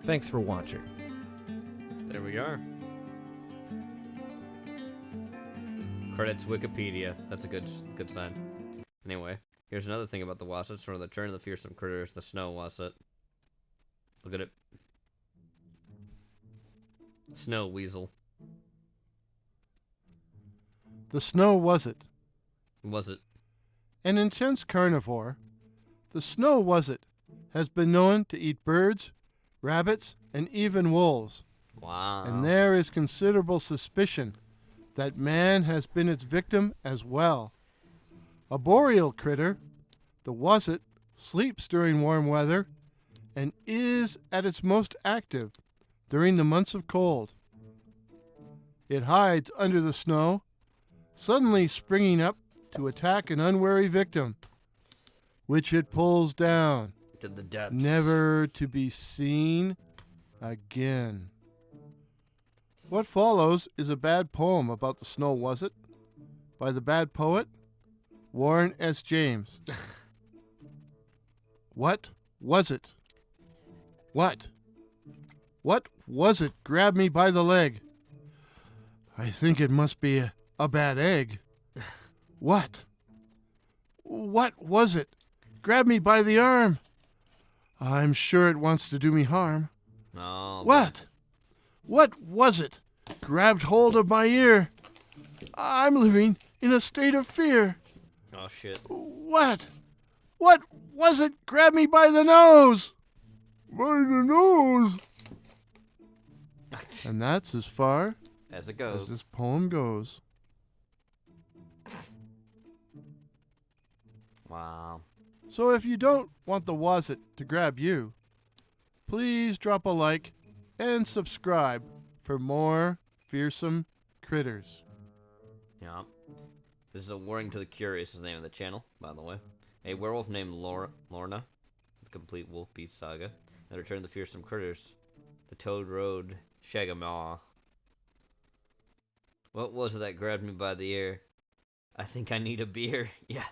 Thanks for watching. There we are. Credits Wikipedia. That's a good sign. Anyway, here's another thing about the Wassets from the Return of the Fearsome Critters, the Snow Wasset. Look at it. Snow Weasel. The snow Wasset. Was it? An intense carnivore, the snow Wasset has been known to eat birds, rabbits, and even wolves. Wow. And there is considerable suspicion that man has been its victim as well. A boreal critter, the Wasset sleeps during warm weather and is at its most active during the months of cold. It hides under the snow, suddenly springing up to attack an unwary victim, which it pulls down, to the depths, never to be seen again. What follows is a bad poem about the snow Wasset by the bad poet Warren S. James. What was it? What was it grabbed me by the leg? I think it must be a bad egg. What was it? Grabbed me by the arm. I'm sure it wants to do me harm. Oh, What was it? Grabbed hold of my ear. I'm living in a state of fear. Oh, shit. What was it? Grabbed me by the nose. By the nose. And that's as far as it goes. As this poem goes. Wow. So if you don't want the Wasset to grab you, please drop a like and subscribe for more fearsome critters. Yeah. This is a Warning to the Curious is the name of the channel, by the way. A werewolf named Lorna, the complete wolf beast saga, and Return of the Fearsome Critters, the Toad Road Shagamaw. What was it that grabbed me by the ear? I think I need a beer. Yeah.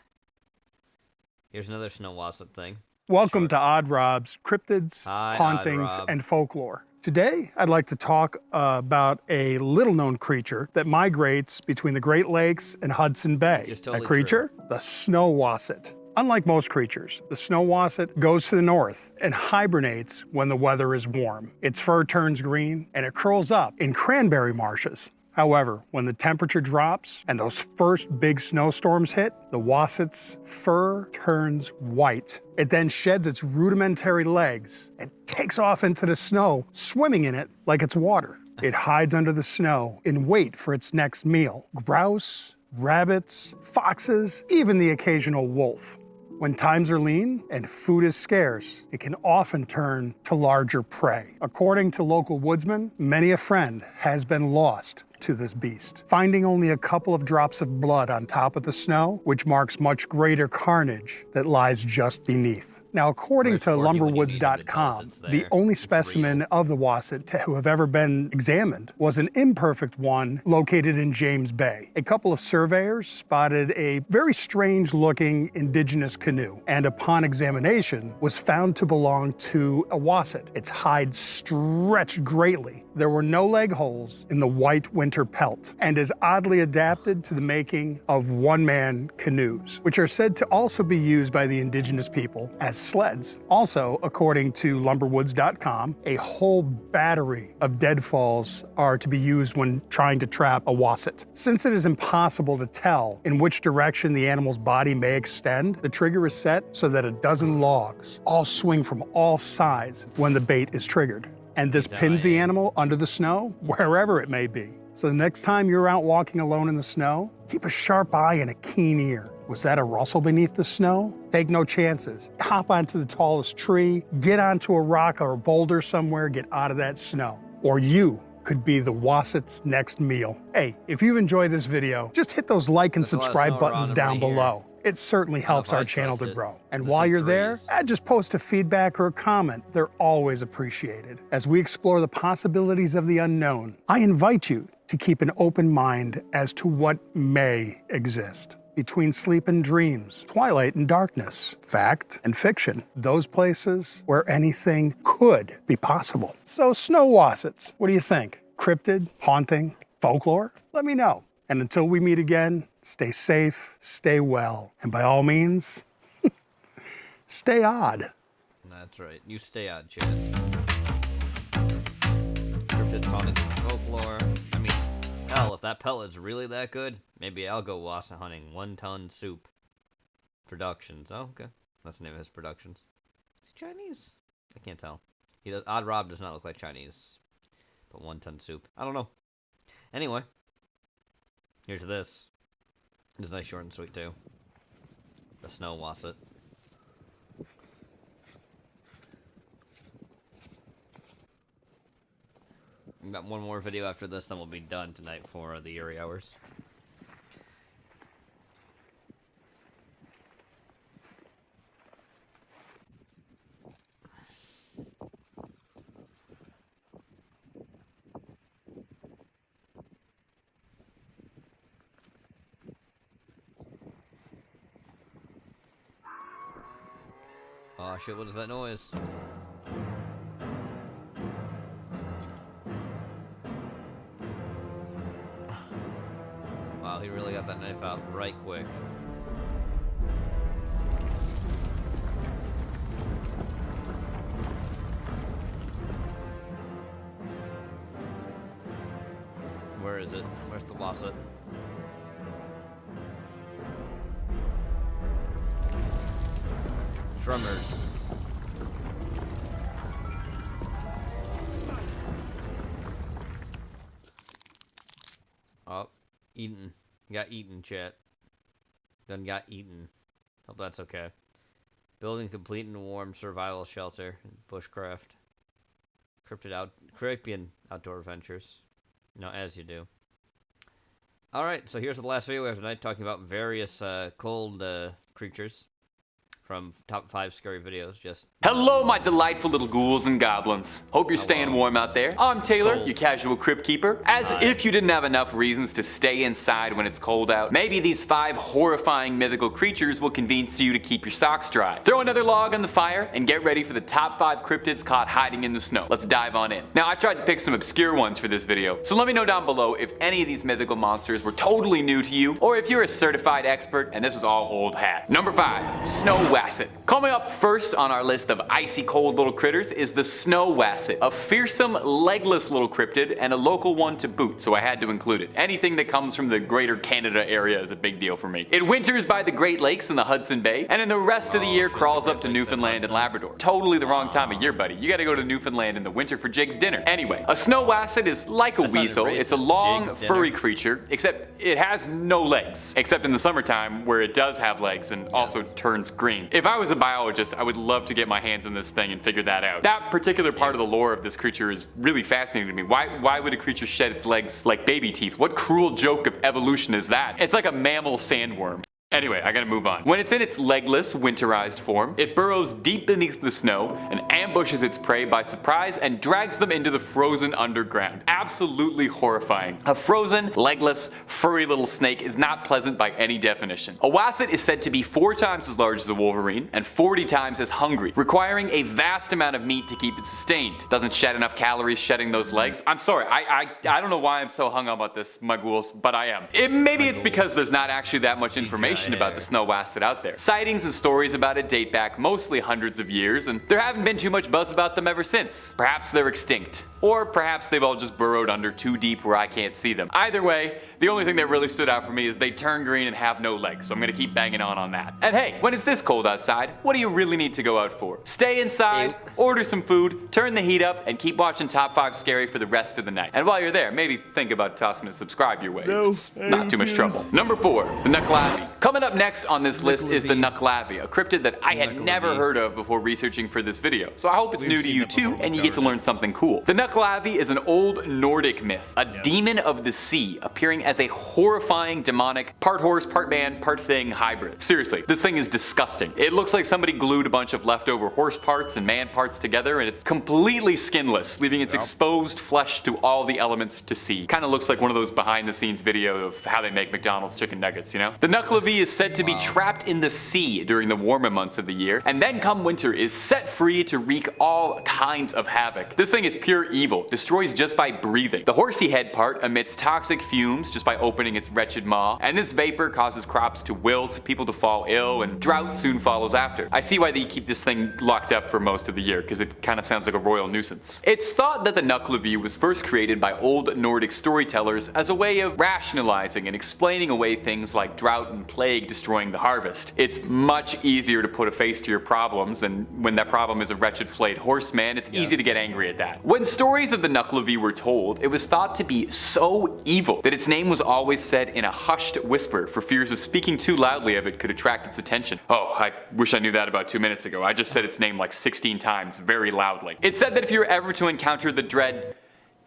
Here's another Snow Wasset thing. Welcome to Odd Rob's Cryptids, Hauntings, and Folklore. Today, I'd like to talk about a little-known creature that migrates between the Great Lakes and Hudson Bay. Totally that creature? True. The Snow Wasset. Unlike most creatures, the Snow Wasset goes to the north and hibernates when the weather is warm. Its fur turns green, and it curls up in cranberry marshes. However, when the temperature drops and those first big snowstorms hit, the Wasset's fur turns white. It then sheds its rudimentary legs and takes off into the snow, swimming in it like it's water. It hides under the snow in wait for its next meal. Grouse, rabbits, foxes, even the occasional wolf. When times are lean and food is scarce, it can often turn to larger prey. According to local woodsmen, many a friend has been lost to this beast, finding only a couple of drops of blood on top of the snow, which marks much greater carnage that lies just beneath. Now, according to lumberwoods.com, the only specimen of the Wasset to have ever been examined was an imperfect one located in James Bay. A couple of surveyors spotted a very strange-looking indigenous canoe, and upon examination was found to belong to a Wasset. Its hide stretched greatly. There were no leg holes in the white winter pelt, and is oddly adapted to the making of one-man canoes, which are said to also be used by the indigenous people as sleds. Also, according to lumberwoods.com, a whole battery of deadfalls are to be used when trying to trap a Wasset. Since it is impossible to tell in which direction the animal's body may extend, the trigger is set so that a dozen logs all swing from all sides when the bait is triggered. And this pins the animal under the snow, wherever it may be. So the next time you're out walking alone in the snow, keep a sharp eye and a keen ear. Was that a rustle beneath the snow? Take no chances. Hop onto the tallest tree, get onto a rock or a boulder somewhere, get out of that snow. Or you could be the Wasset's next meal. Hey, if you've enjoyed this video, just hit those like and subscribe buttons down below. It certainly helps our channel to grow. And while you're there, just post a feedback or a comment. They're always appreciated. As we explore the possibilities of the unknown, I invite you to keep an open mind as to what may exist. Between sleep and dreams, twilight and darkness, fact and fiction, those places where anything could be possible. So snow Wassets, what do you think? Cryptid, haunting, folklore? Let me know. And until we meet again, stay safe, stay well, and by all means, stay odd. That's right. You stay odd, Chad. Cryptid, haunting, folklore. I mean, hell, if that pellet's really that good, maybe I'll go Wasset hunting. 1 ton soup. Productions. Oh, okay. That's the name of his productions. Is he Chinese? I can't tell. He does. Odd Rob does not look like Chinese. But 1 ton soup. I don't know. Anyway. Here's this. It's nice, short and sweet too. The snow Wasset. We've got one more video after this, then we'll be done tonight for the Eerie Hours. Oh shit, what is that noise? Wow, he really got that knife out right quick. Where is it? Where's the Wasset? Drummers. Oh, eaten. Got eaten, chat. Done got eaten. Hope that's okay. Building complete and warm survival shelter. Bushcraft. Caribbean outdoor adventures. You know, as you do. Alright, so here's the last video we have tonight, talking about various cold creatures from top 5 scary videos. Just hello, my delightful little ghouls and goblins. Hope you're staying warm out there. I'm Taylor, your casual crypt keeper. As if you didn't have enough reasons to stay inside when it's cold out, maybe these 5 horrifying mythical creatures will convince you to keep your socks dry. Throw another log on the fire and get ready for the top 5 cryptids caught hiding in the snow. Let's dive on in. Now, I tried to pick some obscure ones for this video, so let me know down below if any of these mythical monsters were totally new to you, or if you're a certified expert and this was all old hat. Number 5, Snow Wasset. Coming up first on our list of icy cold little critters is the Snow Wasset, a fearsome legless little cryptid and a local one to boot, so I had to include it. Anything that comes from the greater Canada area is a big deal for me. It winters by the Great Lakes in the Hudson Bay, and in the rest of the year crawls up to Newfoundland and Labrador. Totally the wrong time of year, buddy. You gotta go to Newfoundland in the winter for Jig's dinner. Anyway, a Snow Wasset is like a weasel. It's a long, furry creature, except it has no legs. Except in the summertime, where it does have legs and also turns green. If I was a biologist, I would love to get my hands on this thing and figure that out. That particular part of the lore of this creature is really fascinating to me. Why would a creature shed its legs like baby teeth? What cruel joke of evolution is that? It's like a mammal sandworm. Anyway, I gotta move on. When it's in its legless, winterized form, it burrows deep beneath the snow and ambushes its prey by surprise and drags them into the frozen underground. Absolutely horrifying. A frozen, legless, furry little snake is not pleasant by any definition. A wasset is said to be 4 times as large as a wolverine and 40 times as hungry, requiring a vast amount of meat to keep it sustained. Doesn't shed enough calories shedding those legs. I'm sorry, I don't know why I'm so hung up about this, my ghouls, but I am. Maybe it's because there's not actually that much information about the snow wasset out there. Sightings and stories about it date back mostly hundreds of years, and there haven't been too much buzz about them ever since. Perhaps they're extinct. Or perhaps they've all just burrowed under too deep where I can't see them. Either way, the only thing that really stood out for me is they turn green and have no legs, so I'm gonna keep banging on that. And hey, when it's this cold outside, what do you really need to go out for? Stay inside, order some food, turn the heat up, and keep watching Top 5 Scary for the rest of the night. And while you're there, maybe think about tossing a subscribe your way. It's not too much trouble. Number 4, the Nucklavi. Coming up next on this list is the Nucklavi, a cryptid that I had never heard of before researching for this video. So I hope it's new to you too, and you get to learn something cool. The Nucklavi is an old Nordic myth, a demon of the sea appearing as a horrifying, demonic, part horse, part man, part thing hybrid. Seriously, this thing is disgusting. It looks like somebody glued a bunch of leftover horse parts and man parts together, and it's completely skinless, leaving its exposed flesh to all the elements to see. Kind of looks like one of those behind the scenes videos of how they make McDonald's chicken nuggets, you know? The Nucklavi is said to be trapped in the sea during the warmer months of the year, and then come winter is set free to wreak all kinds of havoc. This thing is pure evil, destroys just by breathing. The horsey head part emits toxic fumes just by opening its wretched maw, and this vapor causes crops to wilt, people to fall ill, and drought soon follows after. I see why they keep this thing locked up for most of the year, because it kind of sounds like a royal nuisance. It's thought that the Nucklavi was first created by old Nordic storytellers as a way of rationalizing and explaining away things like drought and plague destroying the harvest. It's much easier to put a face to your problems, and when that problem is a wretched flayed horseman, it's easy to get angry at that. When stories of the Nucklavi were told, it was thought to be so evil that its name was always said in a hushed whisper for fears of speaking too loudly of it could attract its attention. Oh, I wish I knew that about 2 minutes ago. I just said its name like 16 times very loudly. It's said that if you were ever to encounter the dread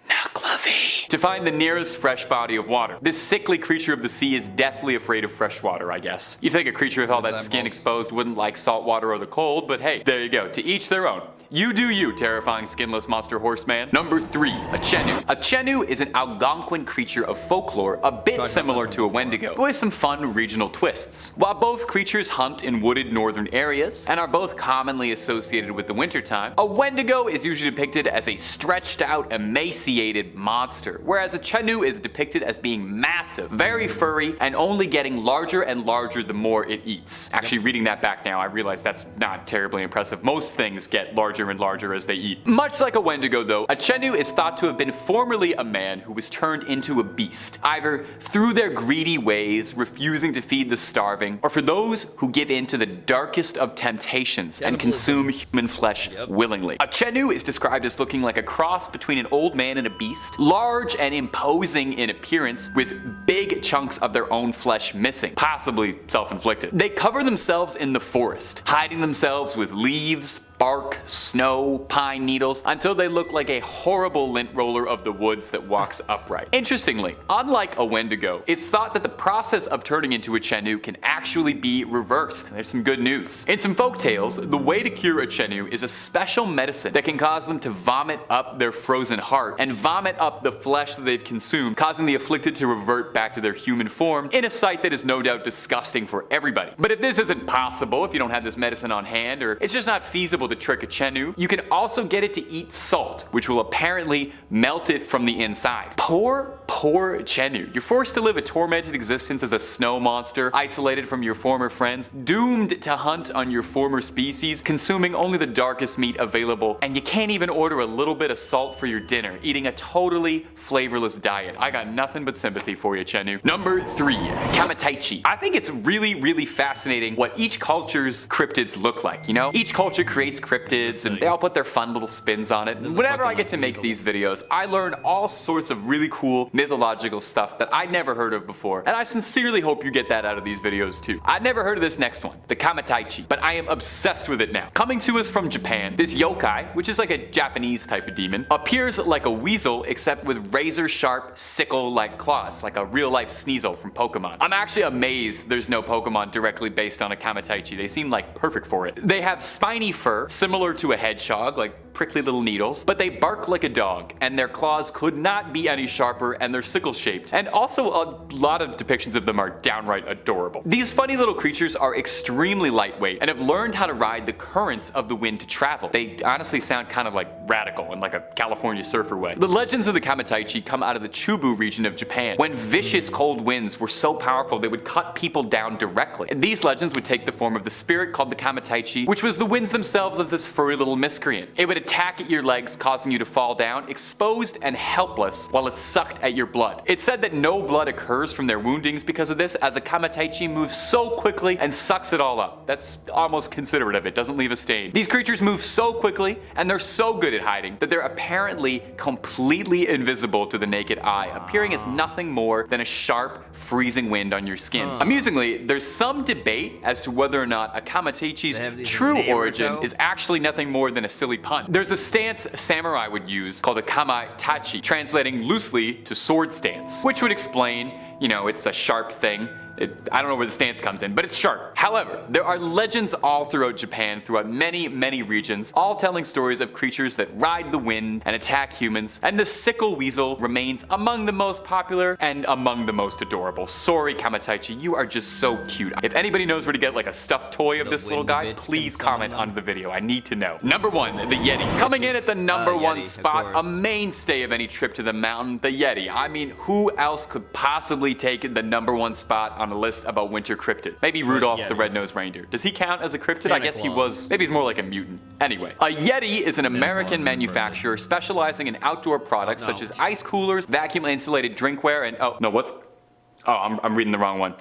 Nucklavi, to find the nearest fresh body of water. This sickly creature of the sea is deathly afraid of fresh water, I guess. You think a creature with all that skin exposed wouldn't like salt water or the cold, but hey, there you go. To each their own. You do you, terrifying skinless monster horseman. Number 3, a Chenu. A Chenu is an Algonquin creature of folklore, a bit similar to a Wendigo, but with some fun regional twists. While both creatures hunt in wooded northern areas, and are both commonly associated with the wintertime, a Wendigo is usually depicted as a stretched out, emaciated monster, whereas a Chenu is depicted as being massive, very furry, and only getting larger and larger the more it eats. Actually, reading that back now, I realize that's not terribly impressive. Most things get larger and larger as they eat. Much like a Wendigo though, a Chenu is thought to have been formerly a man who was turned into a beast, either through their greedy ways, refusing to feed the starving, or for those who give in to the darkest of temptations and consume human flesh willingly. A Chenu is described as looking like a cross between an old man and a beast, large and imposing in appearance, with big chunks of their own flesh missing, possibly self-inflicted. They cover themselves in the forest, hiding themselves with leaves, bark, snow, pine needles, until they look like a horrible lint roller of the woods that walks upright. Interestingly, unlike a Wendigo, it's thought that the process of turning into a Chenu can actually be reversed. There's some good news. In some folk tales, the way to cure a Chenu is a special medicine that can cause them to vomit up their frozen heart and vomit up the flesh that they've consumed, causing the afflicted to revert back to their human form in a sight that is no doubt disgusting for everybody. But if this isn't possible, if you don't have this medicine on hand, or it's just not feasible to trick a Chenu, you can also get it to eat salt, which will apparently melt it from the inside. Poor Chenu. You're forced to live a tormented existence as a snow monster, isolated from your former friends, doomed to hunt on your former species, consuming only the darkest meat available, and you can't even order a little bit of salt for your dinner, eating a totally flavorless diet. I got nothing but sympathy for you, Chenu. Number 3, Kamataichi. I think it's really fascinating what each culture's cryptids look like, you know? Each culture creates creates cryptids, and they all put their fun little spins on it. Whenever I get to make these videos, I learn all sorts of really cool mythological stuff that I'd never heard of before, and I sincerely hope you get that out of these videos too. I'd never heard of this next one, the Kamataichi, but I am obsessed with it now. Coming to us from Japan, this yokai, which is like a Japanese type of demon, appears like a weasel except with razor-sharp, sickle-like claws, like a real-life Sneasel from Pokemon. I'm actually amazed there's no Pokemon directly based on a Kamataichi. They seem like perfect for it. They have spiny fur, similar to a hedgehog, like prickly little needles, but they bark like a dog, and their claws could not be any sharper, and they're sickle-shaped. And also, a lot of depictions of them are downright adorable. These funny little creatures are extremely lightweight, and have learned how to ride the currents of the wind to travel. They honestly sound kind of like radical in like a California surfer way. The legends of the Kamataichi come out of the Chubu region of Japan, when vicious cold winds were so powerful they would cut people down directly. And these legends would take the form of the spirit called the Kamataichi, which was the winds themselves as this furry little miscreant. It would attack at your legs, causing you to fall down, exposed and helpless, while it sucked at your blood. It's said that no blood occurs from their woundings because of this, as a Kamataichi moves so quickly and sucks it all up. That's almost considerate of it, doesn't leave a stain. These creatures move so quickly, and they're so good at hiding, that they're apparently completely invisible to the naked eye, appearing as nothing more than a sharp, freezing wind on your skin. Amusingly, there's some debate as to whether or not a Kamataichi's true origin is actually nothing more than a silly pun. There's a stance samurai would use called a kamaitachi, translating loosely to sword stance, which would explain, you know, it's a sharp thing. I don't know where the stance comes in, but it's sharp. However, there are legends all throughout Japan, throughout many, many regions, all telling stories of creatures that ride the wind and attack humans, and the sickle weasel remains among the most popular and among the most adorable. Sorry, Kamataichi, you are just so cute. If anybody knows where to get like a stuffed toy of this little guy, please comment under the video. I need to know. Number 1, the Yeti. Coming in at the number 1 spot, a mainstay of any trip to the mountain, the Yeti. I mean, who else could possibly take the number 1 spot on a list about winter cryptids? Maybe Rudolph the Red-Nosed Reindeer. Does he count as a cryptid? I guess he was. Maybe he's more like a mutant. Anyway, a Yeti is an American manufacturer specializing in outdoor products such as ice coolers, vacuum-insulated drinkware, and I'm reading the wrong one.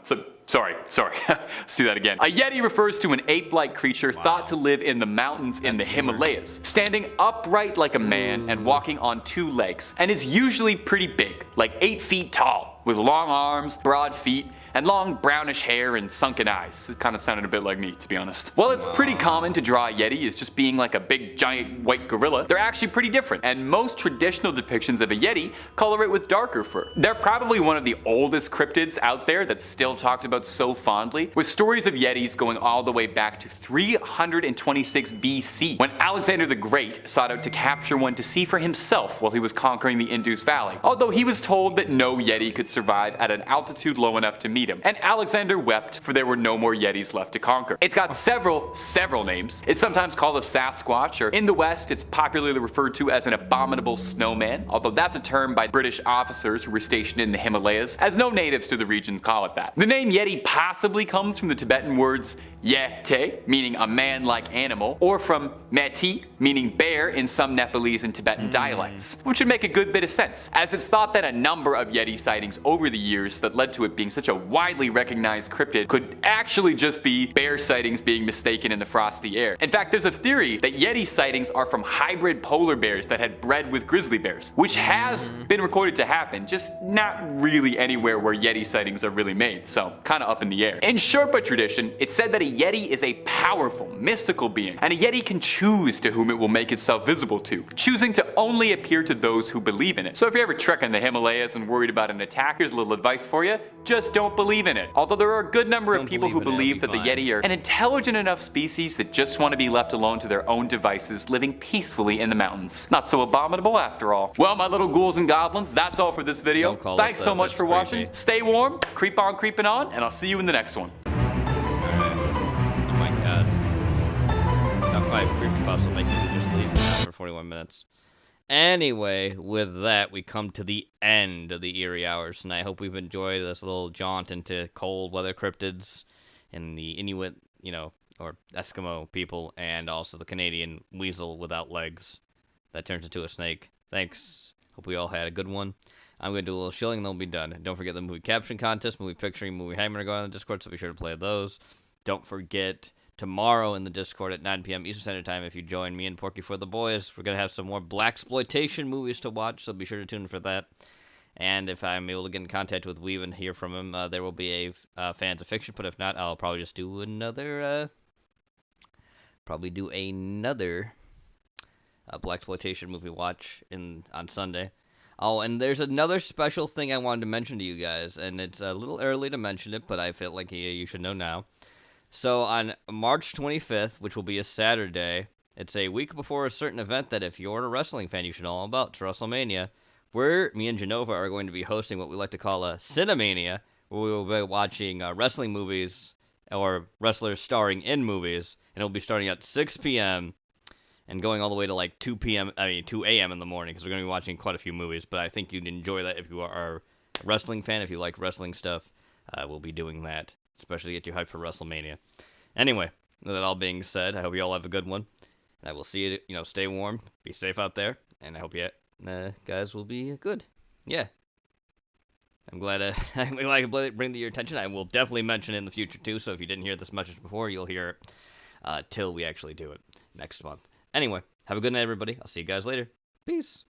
Sorry. Let's do that again. A Yeti refers to an ape-like creature thought to live in the mountains in the Himalayas, standing upright like a man and walking on 2 legs, and is usually pretty big, like 8 feet tall, with long arms, broad feet, and long brownish hair and sunken eyes. It kind of sounded a bit like me, to be honest. While it's pretty common to draw a Yeti as just being like a big giant white gorilla, they're actually pretty different, and most traditional depictions of a Yeti color it with darker fur. They're probably one of the oldest cryptids out there that's still talked about so fondly, with stories of Yetis going all the way back to 326 BC, when Alexander the Great sought out to capture one to see for himself while he was conquering the Indus Valley, although he was told that no Yeti could survive at an altitude low enough to meet him, and Alexander wept, for there were no more Yetis left to conquer. It's got several names. It's sometimes called a Sasquatch, or in the West it's popularly referred to as an abominable snowman, although that's a term by British officers who were stationed in the Himalayas, as no natives to the regions call it that. The name Yeti possibly comes from the Tibetan words Yete, meaning a man-like animal, or from Meti, meaning bear in some Nepalese and Tibetan dialects, which would make a good bit of sense, as it's thought that a number of Yeti sightings over the years that led to it being such a widely recognized cryptid could actually just be bear sightings being mistaken in the frosty air. In fact, there's a theory that Yeti sightings are from hybrid polar bears that had bred with grizzly bears, which has been recorded to happen, just not really anywhere where Yeti sightings are really made, so kinda up in the air. In Sherpa tradition, it's said that a Yeti is a powerful, mystical being, and a Yeti can choose to whom it will make itself visible to, choosing to only appear to those who believe in it. So if you're ever trekking the Himalayas and worried about an attack, here's a little advice for you: just don't believe in it. Although there are a good number of people who believe that the Yeti are an intelligent enough species that just want to be left alone to their own devices, living peacefully in the mountains. Not so abominable after all. Well, my little ghouls and goblins, that's all for this video. Thanks so much for watching. Stay warm, creep on creeping on, and I'll see you in the next one. Oh my god. Top 5 creepypasta make me just leave now for 41 minutes. Anyway, with that, we come to the end of the Eerie Hours, and I hope we've enjoyed this little jaunt into cold weather cryptids and the Inuit, or Eskimo people, and also the Canadian weasel without legs that turns into a snake. Thanks. Hope we all had a good one. I'm going to do a little shilling and then we'll be done. Don't forget the movie caption contest, movie picturing, movie hangman are going on the Discord, so be sure to play those. Don't forget tomorrow in the Discord at 9 p.m. Eastern Standard Time if you join me and Porky for the Boys. We're going to have some more blaxploitation movies to watch, so be sure to tune in for that. And if I'm able to get in contact with Weave and hear from him, there will be a Fans of Fiction, but if not, I'll probably just do another blaxploitation movie watch on Sunday. Oh, and there's another special thing I wanted to mention to you guys, and it's a little early to mention it, but I feel like you should know now. So on March 25th, which will be a Saturday, it's a week before a certain event that if you're a wrestling fan, you should know all about. It's WrestleMania, where me and Genova are going to be hosting what we like to call a Cinemania, where we will be watching wrestling movies or wrestlers starring in movies, and it'll be starting at 6 p.m., and going all the way to like 2 a.m. in the morning, because we're going to be watching quite a few movies, but I think you'd enjoy that if you are a wrestling fan, if you like wrestling stuff. We'll be doing that, especially to get you hyped for WrestleMania. Anyway, with that all being said, I hope you all have a good one, and I will see you, stay warm, be safe out there, and I hope you guys will be good. Yeah. I'm glad I could bring to your attention. I will definitely mention it in the future, too, so if you didn't hear this message before, you'll hear it till we actually do it next month. Anyway, have a good night, everybody. I'll see you guys later. Peace.